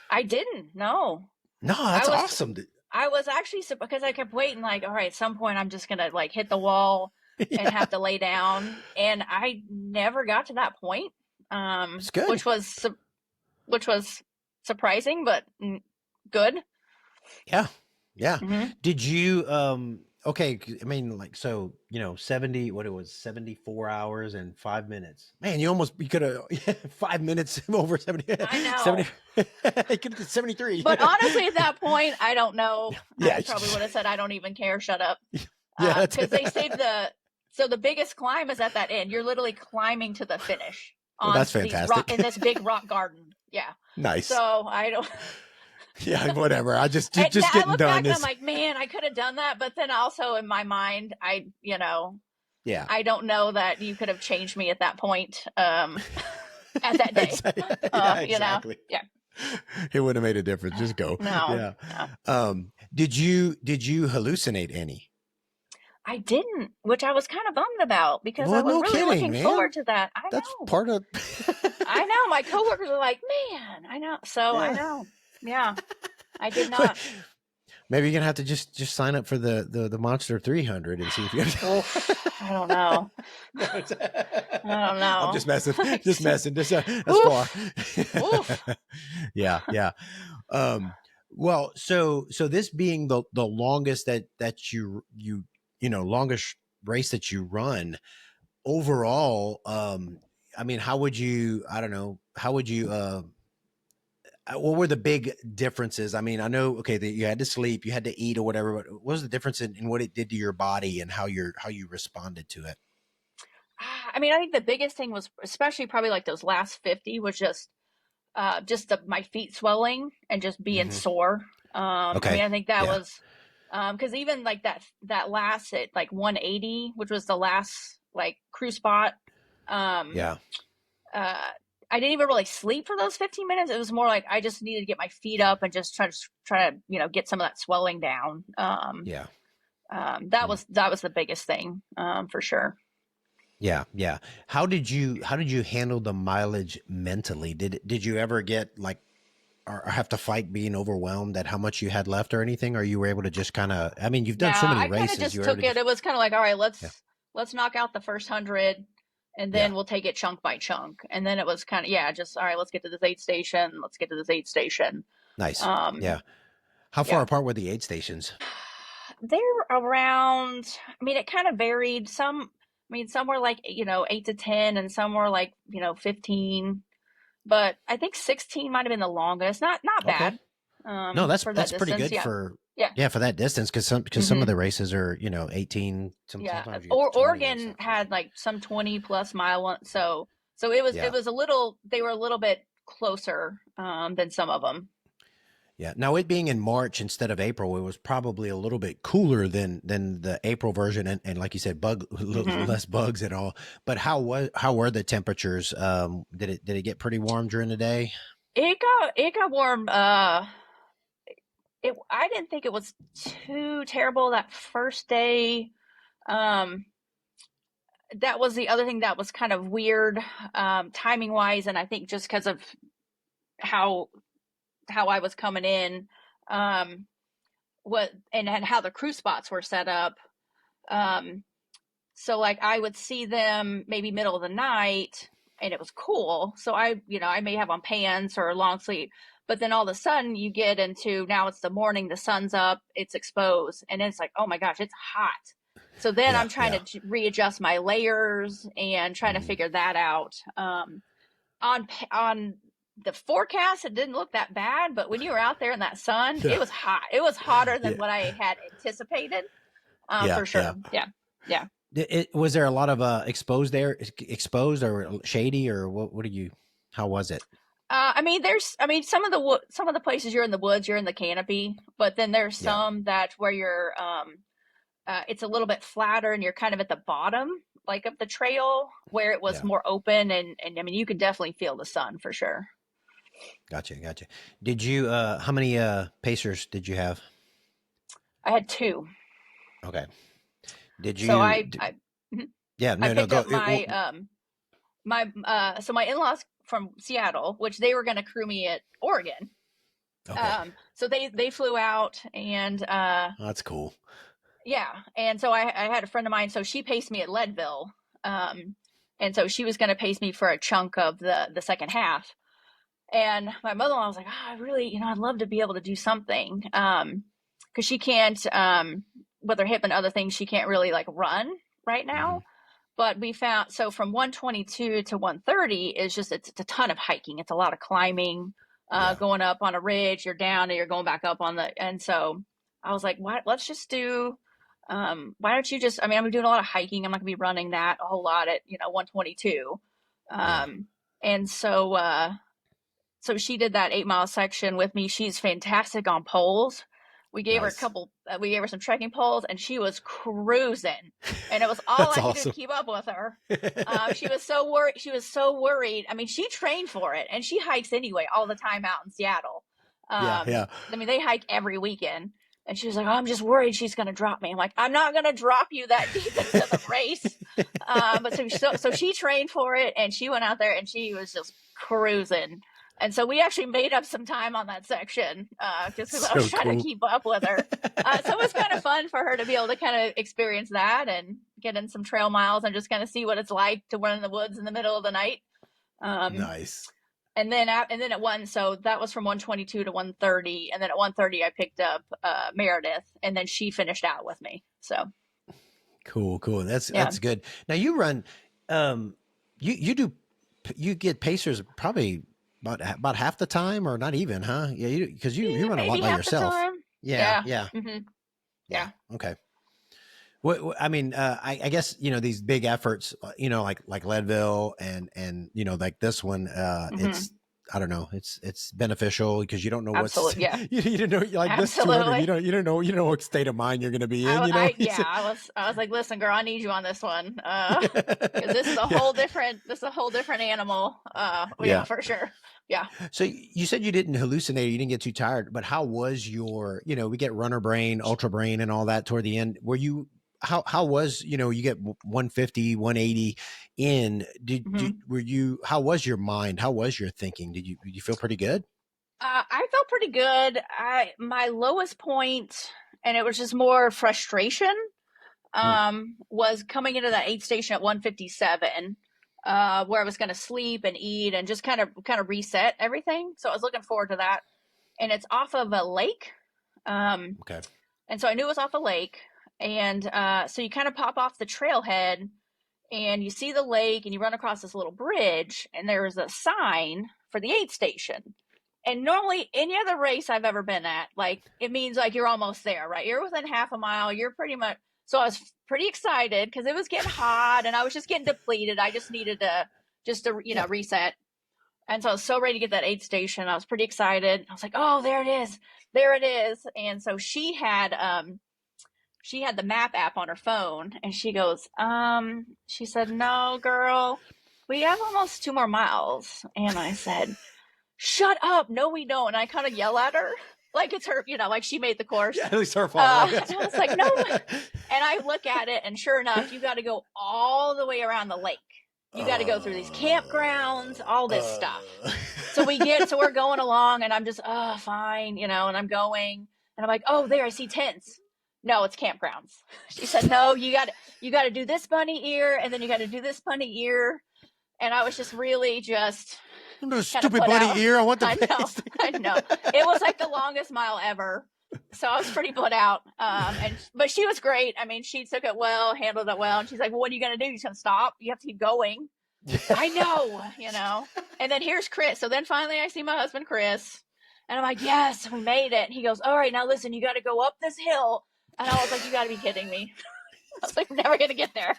I didn't. No. No, that's awesome. I was actually, because I kept waiting, like, all right, at some point I'm just going to like hit the wall and have to lay down. And I never got to that point. It's good. Which was surprising, but good. Yeah. Yeah. Did you, okay. I mean, like, so, 74 hours and 5 minutes, man, you could have 5 minutes over 70. I know. 70, you could have 73. But honestly, at that point, I don't know. Yeah. I probably would have said, I don't even care. Shut up. Yeah. Because they saved the biggest climb is at that end. You're literally climbing to the finish on that's fantastic. in this big rock garden. Yeah. Nice. So I don't. Yeah, whatever. I just I getting look done. back, I'm like, man, I could have done that. But then also in my mind, I don't know that you could have changed me at that point, at that day. Exactly. Yeah. It wouldn't have made a difference. Just go. No. Yeah. No. Did you hallucinate any? I didn't, which I was kind of bummed about, because I was really looking forward to that. That's part of. I know. My coworkers are like, man, I know. So I know. Yeah, I did not. Maybe you're gonna have to just sign up for the Monster 300 and see if you. I don't know. I don't know. I'm just messing. That's far. Yeah. Well, so this being the longest that you longest race that you run overall, I mean, how would you what were the big differences? I mean, I know, okay, that you had to sleep, you had to eat or whatever, but what was the difference in what it did to your body and how you responded to it? I mean, I think the biggest thing was, especially probably like those last 50, was just my feet swelling and just being sore. Okay. I mean, I think that was, because even like that last at like 180, which was the last like crew spot. I didn't even really sleep for those 15 minutes. It was more like I just needed to get my feet up and just try to get some of that swelling down. That was the biggest thing, for sure. Yeah. How did you handle the mileage mentally? Did you ever get like, or have to fight being overwhelmed at how much you had left or anything? Or you were able to just kind of, I mean, you've done so many races. I just took it. It was kind of like, all right, let's let's knock out the first 100 and Yeah. then we'll take it chunk by chunk. And then it was kind of, yeah, just, all right, let's get to this aid station. Let's get to this aid station. Nice. Yeah. How far Yeah. apart were the aid stations? They're around, I mean, it kind of varied. Some were like, 8 to 10 and some were like, 15, but I think 16 might've been the longest. Not bad. No, that's for that pretty distance. good Yeah. for Yeah. for that distance, because some of the races are 18. Yeah. Sometimes you get Or 20 and Oregon stuff. had like some 20+ mile one. So it was a little, they were a little bit closer than some of them. Yeah. Now, it being in March instead of April, it was probably a little bit cooler than the April version, and like you said, less bugs at all. But how were the temperatures? Did it get pretty warm during the day? It got warm. I didn't think it was too terrible that first day. That was the other thing that was kind of weird, timing wise, and I think just because of how I was coming in, and how the crew spots were set up. So like I would see them maybe middle of the night and it was cool. So I may have on pants or long sleeve, but then all of a sudden you get into, now it's the morning, the sun's up, it's exposed, and it's like, oh my gosh, it's hot. So then I'm trying to readjust my layers and trying to figure that out. On the forecast, it didn't look that bad, but when you were out there in that sun, it was hot. It was hotter than what I had anticipated. For sure. Yeah. Was there a lot of exposed or shady, or how was it? Some of the places you're in the woods, you're in the canopy, but then there's some that where you're, it's a little bit flatter and you're kind of at the bottom, like of the trail, where it was more open, and I mean, you could definitely feel the sun for sure. Gotcha. Did you, how many pacers did you have? I had 2. Okay. Did you? So I picked up my in-laws from Seattle, which they were going to crew me at Oregon. Okay. So they flew out, and that's cool. Yeah, and so I had a friend of mine, so she paced me at Leadville, and so she was going to pace me for a chunk of the second half. And my mother-in-law was like, I really, I'd love to be able to do something, because she can't, with her hip and other things, she can't really like run right now. But we found, so from 122 to 130 is just, it's a ton of hiking. It's a lot of climbing, going up on a ridge, you're down and you're going back up on and so I was like, let's just do, why don't you just, I'm doing a lot of hiking. I'm not gonna be running that a whole lot at, 122. And so she did that 8-mile section with me. She's fantastic on poles. We gave her some trekking poles, and she was cruising, and it was all I could do to keep up with her. She was so worried. She trained for it, and she hikes anyway all the time out in Seattle. They hike every weekend, and she was like, oh, I'm just worried she's going to drop me. I'm like, I'm not going to drop you that deep into the race. But so she trained for it, and she went out there, and she was just cruising. And so we actually made up some time on that section, just because I was trying to keep up with her. So it was kind of fun for her to be able to kind of experience that and get in some trail miles and just kind of see what it's like to run in the woods in the middle of the night. Nice. And then at one, so that was from 122 to 130. And then at 130, I picked up Meredith, and then she finished out with me. So cool. That's good. Now you run, you get pacers probably about half the time, or not even, huh? Yeah, because you run a lot by yourself. Yeah. Mm-hmm. Yeah. Okay. I guess these big efforts, like Leadville and like this one, it's, I don't know, it's beneficial because you don't know what's you don't know, like this 200, you don't know what state of mind you're going to be in. I was like, listen, girl, I need you on this one, because this is a whole different animal. For sure. Yeah. So you said you didn't hallucinate, you didn't get too tired, but how was your, we get runner brain, ultra brain and all that toward the end. Were you, how was, you get 150, 180 in, how was your mind? How was your thinking? Did you feel pretty good? I felt pretty good. My lowest point, and it was just more frustration, was coming into that aid station at 157, where I was going to sleep and eat and just kind of reset everything. So I was looking forward to that. And it's off of a lake. Okay. And so I knew it was off a lake. And so you kind of pop off the trailhead and you see the lake and you run across this little bridge and there's a sign for the aid station. And normally any other race I've ever been at, like it means like you're almost there, right? You're within half a mile. You're pretty much, so I was pretty excited because it was getting hot and I was just getting depleted. I just needed to reset. And so I was so ready to get that aid station. I was pretty excited. I was like, oh, there it is. There it is. And so she had the map app on her phone and she goes, she said, no, girl, we have almost 2 more miles. And I said, shut up. No, we don't. And I kind of yell at her like it's her, like she made the course. Yeah, at least her fault. And I was like, no. And I look at it and sure enough, you got to go all the way around the lake. You got to go through these campgrounds, all this stuff. So we're going along and I'm just, fine, and I'm going and I'm like, oh, there, I see tents. No, it's campgrounds. She said, no, you got to do this bunny ear. And then you got to do this bunny ear. And I was just really just. I'm no stupid bunny ear. I want the I know. It was like the longest mile ever. So I was pretty put out. But she was great. I mean, she took it well, handled it well. And she's like, well, what are you going to do? You're going to stop? You have to keep going. I know. And then here's Chris. So then finally I see my husband, Chris. And I'm like, yes, we made it. And he goes, all right, now listen, you got to go up this hill. And I was like, you got to be kidding me. I was like, we're never going to get there.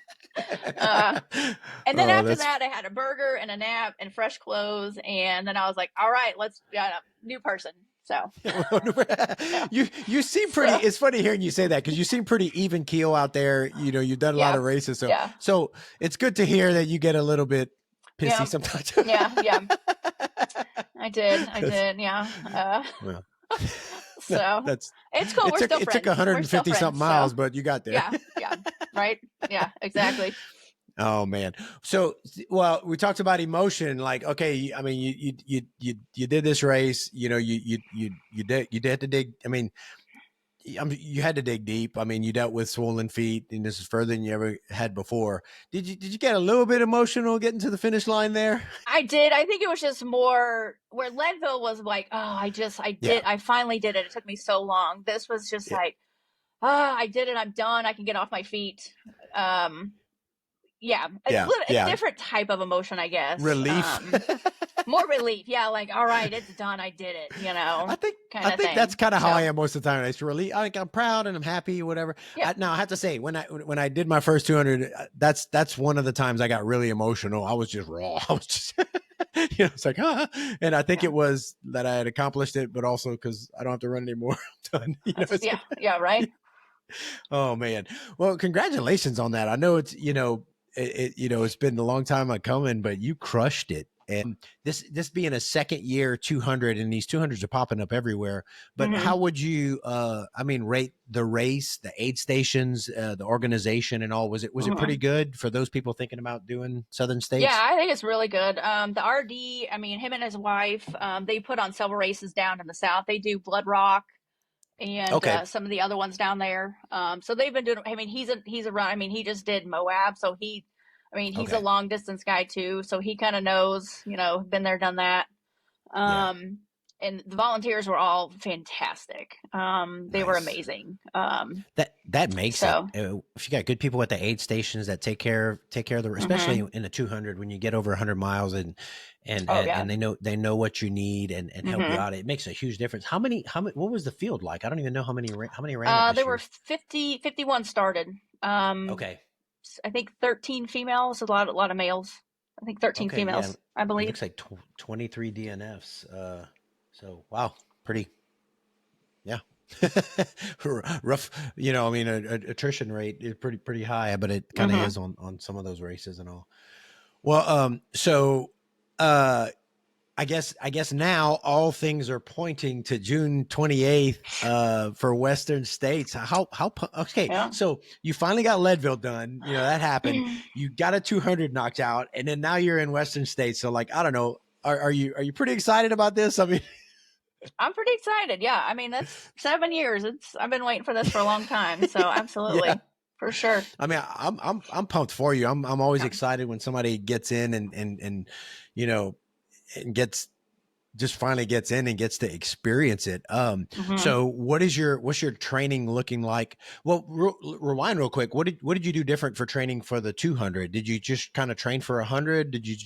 And then after that, I had a burger and a nap and fresh clothes. And then I was like, all right, let's new person. So you seem pretty, it's funny hearing you say that because you seem pretty even keel out there. You've done a lot of races. So it's good to hear that you get a little bit pissy sometimes. Yeah. I did. Yeah. Well. So it's cool. We're still friends. It took 150 something miles, but you got there. Yeah. Right. Yeah, exactly. Oh man. So, well, we talked about emotion. Like, okay, I mean, you did this race. You had to dig. I mean, you had to dig deep. I mean, you dealt with swollen feet, and this is further than you ever had before. Did you get a little bit emotional getting to the finish line there? I did. I think it was just more where Leadville was like, oh, I finally did it. It took me so long. This was just like, I did it. I'm done. I can get off my feet. A different type of emotion, I guess. Relief. More relief. Yeah, like, all right, it's done. I did it, I think that's kind of how I am most of the time. It's relief. I'm proud and I'm happy, whatever. Yeah. Now I have to say, when I did my first 200, that's one of the times I got really emotional. I was just raw. I was just, it's like, and I think it was that I had accomplished it, but also because I don't have to run anymore. I'm done. Right. Oh man. Well, congratulations on that. I know it's, it's been a long time coming, but you crushed it. And this being a second year 200, and these 200s are popping up everywhere. But how would you, rate the race, the aid stations, the organization, and all? Was it pretty good for those people thinking about doing Southern States? Yeah, I think it's really good. The RD, him and his wife, they put on several races down in the South. They do Blood Rock and some of the other ones down there. So they've been doing. He's a run. He just did Moab, so he's a long distance guy too. So he kind of knows, been there, done that. And the volunteers were all fantastic. They were amazing. That makes it. If you got good people at the aid stations that take care of the, especially in the 200, when you get over 100 miles and they know what you need and help you out, it makes a huge difference. How many, what was the field like? I don't even know how many ran. There were 51 started. I think 13 females, a lot of males. I think 13 females, I believe. It looks like 23 DNFs. So, wow, pretty, rough, attrition rate is pretty high, but it kind of is on some of those races and all. Well, I guess now all things are pointing to June 28th for Western States. So you finally got Leadville done. That happened. You got a 200 knocked out, and then now you're in Western States. So I don't know. Are you pretty excited about this? I'm pretty excited. Yeah. That's 7 years. I've been waiting for this for a long time. So absolutely. for sure. I mean, I'm pumped for you. I'm always excited when somebody gets in and you know, and finally gets in and gets to experience it. So what's your training looking like? Well, rewind real quick. What did you do different for training for the 200? Did you just kind of train for 100? Did you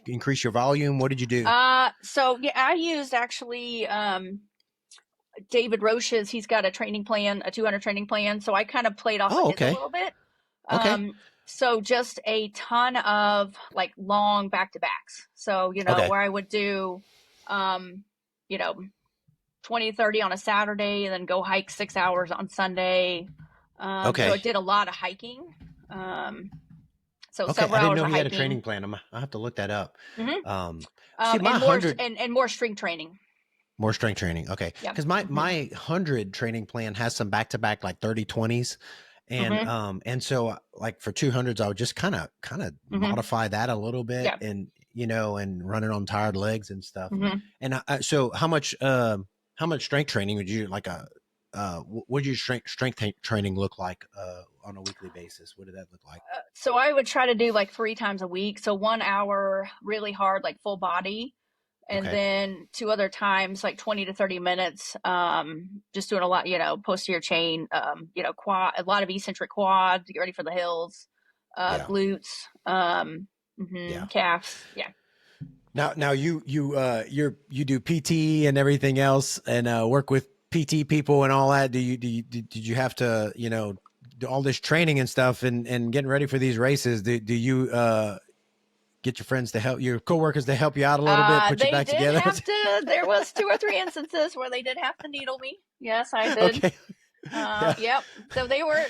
increase your volume? What did you do? So yeah, I used actually, David Roche's, he's got a training plan, a 200 training plan. So I kind of played off of his a little bit. Okay. So just a ton of like long back-to-backs. So, you know, where I would do, you know, 20, 30 on a Saturday and then go hike 6 hours on Sunday. So I did a lot of hiking. So several I didn't hours know of he hiking. had a training plan. I'll have to look that up. And more strength training. More strength training. Okay. Because my 100 training plan has some back-to-back like 30-20s. And so like for 200s, I would just kind of modify that a little bit and, you know, and run it on tired legs and stuff. And so how much strength training would you like what would your strength training look like on a weekly basis? What did that look like? So I would try to do like 3 times a week. So 1 hour really hard, like full body. And then 2 other times, like 20 to 30 minutes, just doing a lot, you know, posterior chain, you know, quad, a lot of eccentric quad to get ready for the hills, glutes, calves. Yeah. Now you do PT and everything else and work with PT people and all that. Did you have to, you know, do all this training and stuff and getting ready for these races? Do you get your friends to help, your coworkers to help you out a little bit, put you back together? There was 2 or 3 instances where they did have to needle me. Yes, I did. Okay. Yep. So they were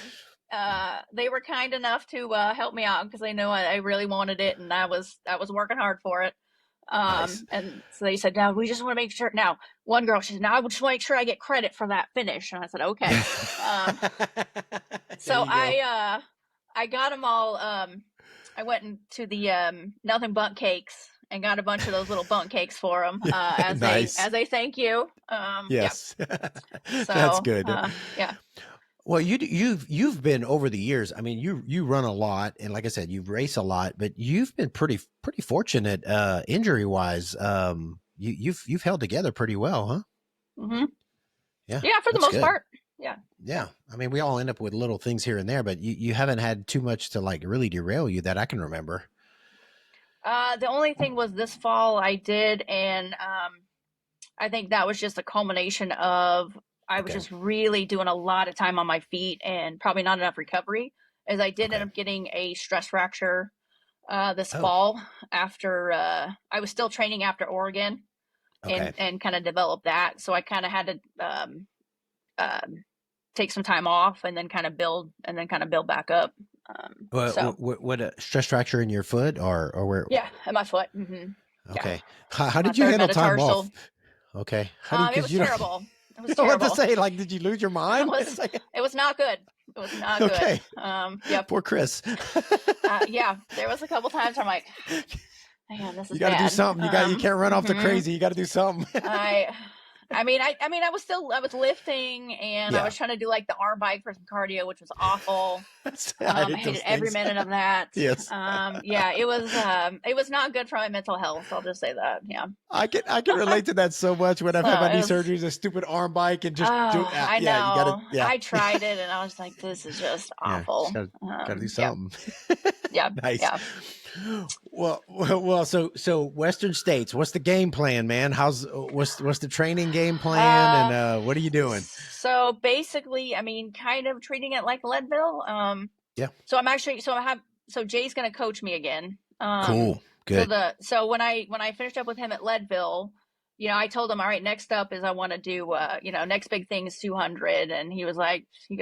kind enough to help me out because they knew I really wanted it and I was working hard for it. Nice. And so they said, "Now we just want to make sure." Now, one girl, she said, "Now I just want to make sure I get credit for that finish." And I said, "Okay." So I got them all. I went into the Nothing Bunk Cakes and got a bunch of those little bunk cakes for them as a thank you. Yes, so, that's good. Yeah. Well, you've been over the years. I mean, you run a lot, and like I said, you race a lot, but you've been pretty fortunate injury wise. You've held together pretty well, huh? Yeah, for the most part. Yeah. I mean, we all end up with little things here and there, but you haven't had too much to like really derail you that I can remember. The only thing was this fall I did, and I think that was just a culmination of I was just really doing a lot of time on my feet and probably not enough recovery, as I did end up getting a stress fracture this fall after I was still training after Oregon and kind of developed that. So I kind of had to take some time off and then kind of build back up. What a stress fracture in your foot or where? Yeah, in my foot. Okay. How did you handle time off? Okay. It was terrible. It was terrible. terrible. What to say? Like, did you lose your mind? It was not good. It was not good. Poor Chris. There was a couple times where I'm like, man, this is you got to do something. You can't run off the crazy. You got to do something. I mean, I was lifting and I was trying to do like the arm bike for some cardio, which was awful. I hated every minute of that. Yes. It was not good for my mental health. I'll just say that. Yeah. I can relate to that so much when I've had my knee surgeries, a stupid arm bike and just do it. I know. I tried it and I was like, this is just awful. Gotta do something. Yeah. Nice. Yeah. Well, so Western States, what's the game plan, man? What's the training game plan and what are you doing? So basically, I mean, kind of treating it like Leadville. So Jay's going to coach me again. Cool. Good. So when I finished up with him at Leadville, you know, I told him, all right, next up is I want to do, next big thing is 200. And he goes,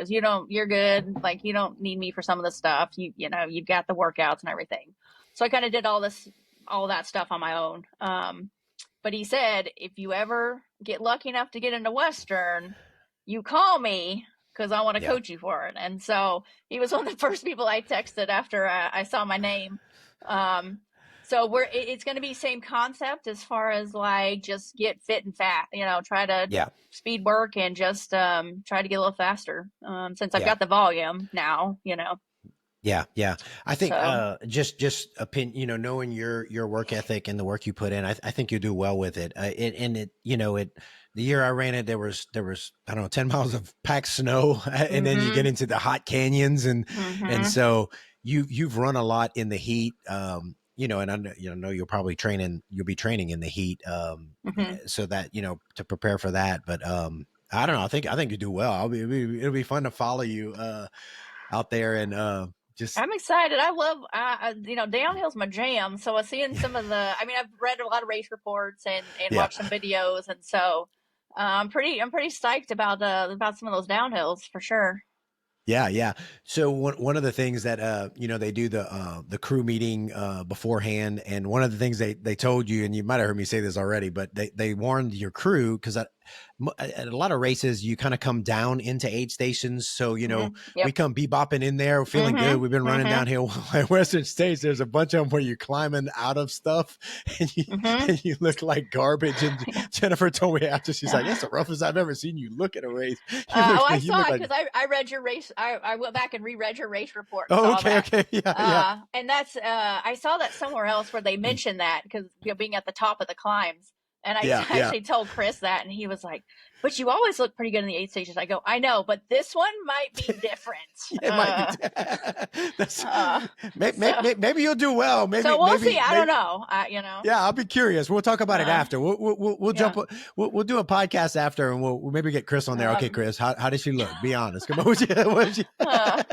you're good. Like, you don't need me for some of the stuff. You've got the workouts and everything. So I kind of did all that stuff on my own. But he said, if you ever get lucky enough to get into Western, you call me because I want to coach you for it. And so he was one of the first people I texted after I saw my name. So it's going to be same concept as far as like just get fit and fat, try to Yeah. speed work and just try to get a little faster. Since I've Yeah. got the volume now, Yeah. Yeah. I think, So just opinion, knowing your work ethic and the work you put in, I think you do well with it. The year I ran it, there was, I don't know, 10 miles of packed snow and then you get into the hot canyons. And so you've run a lot in the heat, and I know you'll be training in the heat, so that, to prepare for that. But, I don't know. I think you do well. It'll be fun to follow you, out there and, I'm excited. I love, downhill's my jam. So I seeing some of I've read a lot of race reports and yeah. watched some videos. And so I'm pretty psyched about some of those downhills for sure. Yeah. Yeah. So one of the things that, they do the crew meeting, beforehand. And one of the things they told you, and you might've heard me say this already, but they warned your crew, cause at a lot of races, you kind of come down into aid stations. So, Yep. we come bebopping in there, feeling good. We've been running downhill. At Western States, there's a bunch of them where you're climbing out of stuff and you look like garbage. And Jennifer told me after, she's like, that's the roughest I've ever seen you look at a race. I saw it because I read your race. I went back and reread your race report. Oh, okay. Yeah. And that's, I saw that somewhere else where they mentioned that because being at the top of the climbs. And I actually told Chris that, and he was like, but you always look pretty good in the aid stations. I go, I know, but this one might be different. It might be. Maybe you'll do well. Maybe, so we'll see. I don't know. Yeah, I'll be curious. We'll talk about it after. We'll jump. We'll do a podcast after, and we'll maybe get Chris on there. Okay, Chris, how does she look? Be honest. Come on.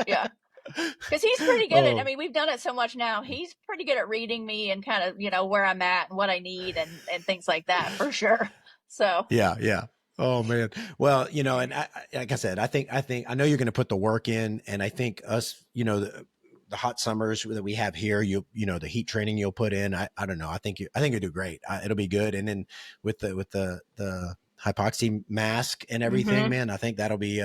Yeah. Because he's pretty good at, we've done it so much now. He's pretty good at reading me and kind of, where I'm at and what I need and things like that for sure. So, yeah. Oh man. Well, and like I said, I know you're going to put the work in, and I think us, the hot summers that we have here, the heat training you'll put in, I don't know. I think you do great. It'll be good. And then with the hypoxia mask and everything, man, I think that'll be,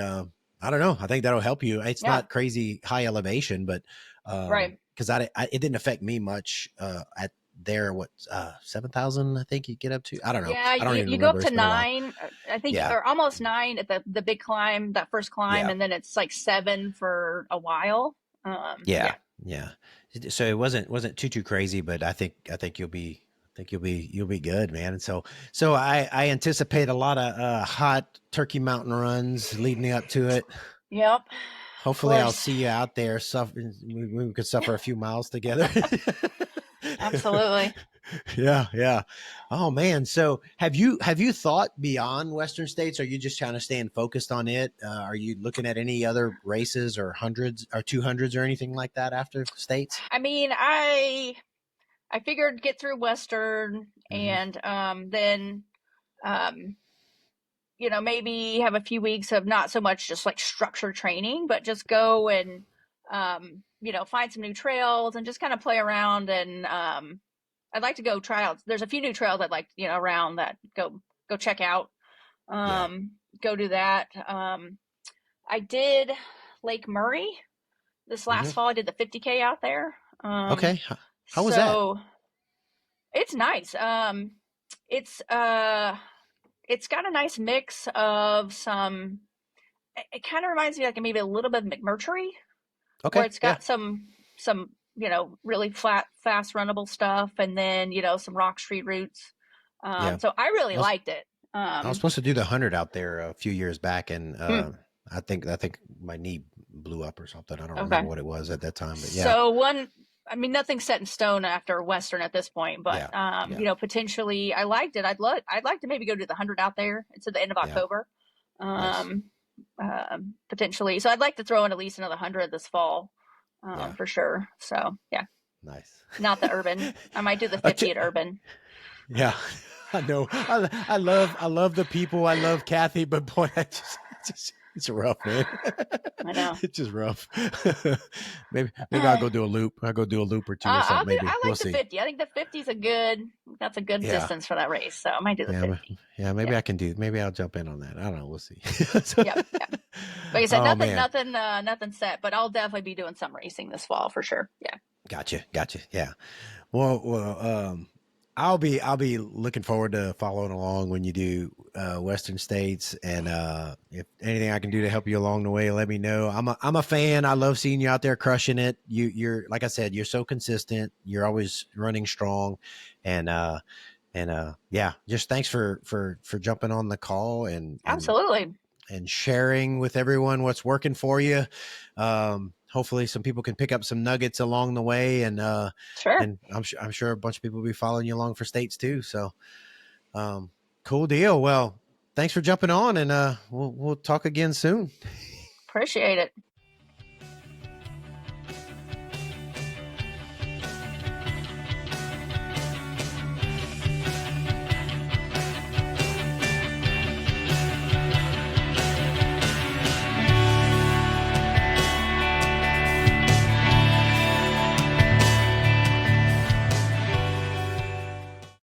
I don't know. I think that'll help you. It's not crazy high elevation, but, right. Cause it didn't affect me much, at there. 7,000, I think you get up to, I don't know. Yeah. I don't even you go up remember. to 9, I think, or almost 9 at the big climb, that first climb. And then it's like 7 for a while. Yeah. So it wasn't too crazy, but I think you'll be good, man. And so I anticipate a lot of hot Turkey Mountain runs leading up to it. Yep. Hopefully I'll see you out there. We could suffer a few miles together. Absolutely. Yeah. Oh man. So have you thought beyond Western States? Are you just kind of staying focused on it? Are you looking at any other races or 100s or 200s or anything like that after States? I figured get through Western and then maybe have a few weeks of not so much just like structured training, but just go and find some new trails and just kind of play around. And I'd like to go try out. There's a few new trails I'd like around that go check out. Go do that. I did Lake Murray this last fall. I did the 50K out there. Okay. How was that? It's nice. It's got a nice mix of some. It kind of reminds me like maybe a little bit of McMurtry. Okay. Where it's got some really flat, fast runnable stuff, and then some rock street routes. So I really liked it. I was supposed to do the 100 out there a few years back, and I think my knee blew up or something. I don't remember what it was at that time, but yeah. So nothing's set in stone after Western at this point, but potentially I liked it. I'd like to maybe go do the 100 out there. It's at the end of October. Potentially. So I'd like to throw in at least another 100 this fall, for sure. So yeah. Nice. Not the urban. I might do the 50 at urban. Yeah. I know. I love the people. I love Kathy, but boy, it's rough, man. I know. It's just rough. maybe I'll go do a loop. I'll go do a loop or two or something. I like the 50. I think the 50's that's a good distance for that race. So I might do the 50. Yeah, maybe I can maybe I'll jump in on that. I don't know. We'll see. Yeah. Like I said, nothing set, but I'll definitely be doing some racing this fall for sure. Yeah. Gotcha. Yeah. Well, I'll be looking forward to following along when you do Western States, and if anything I can do to help you along the way, let me know. I'm a fan. I love seeing you out there crushing it. You're like I said, you're so consistent. You're always running strong, and yeah, just thanks for jumping on the call Absolutely. and sharing with everyone what's working for you. Hopefully some people can pick up some nuggets along the way, Sure. and I'm sure a bunch of people will be following you along for states too. So, cool deal. Well, thanks for jumping on, and we'll talk again soon. Appreciate it.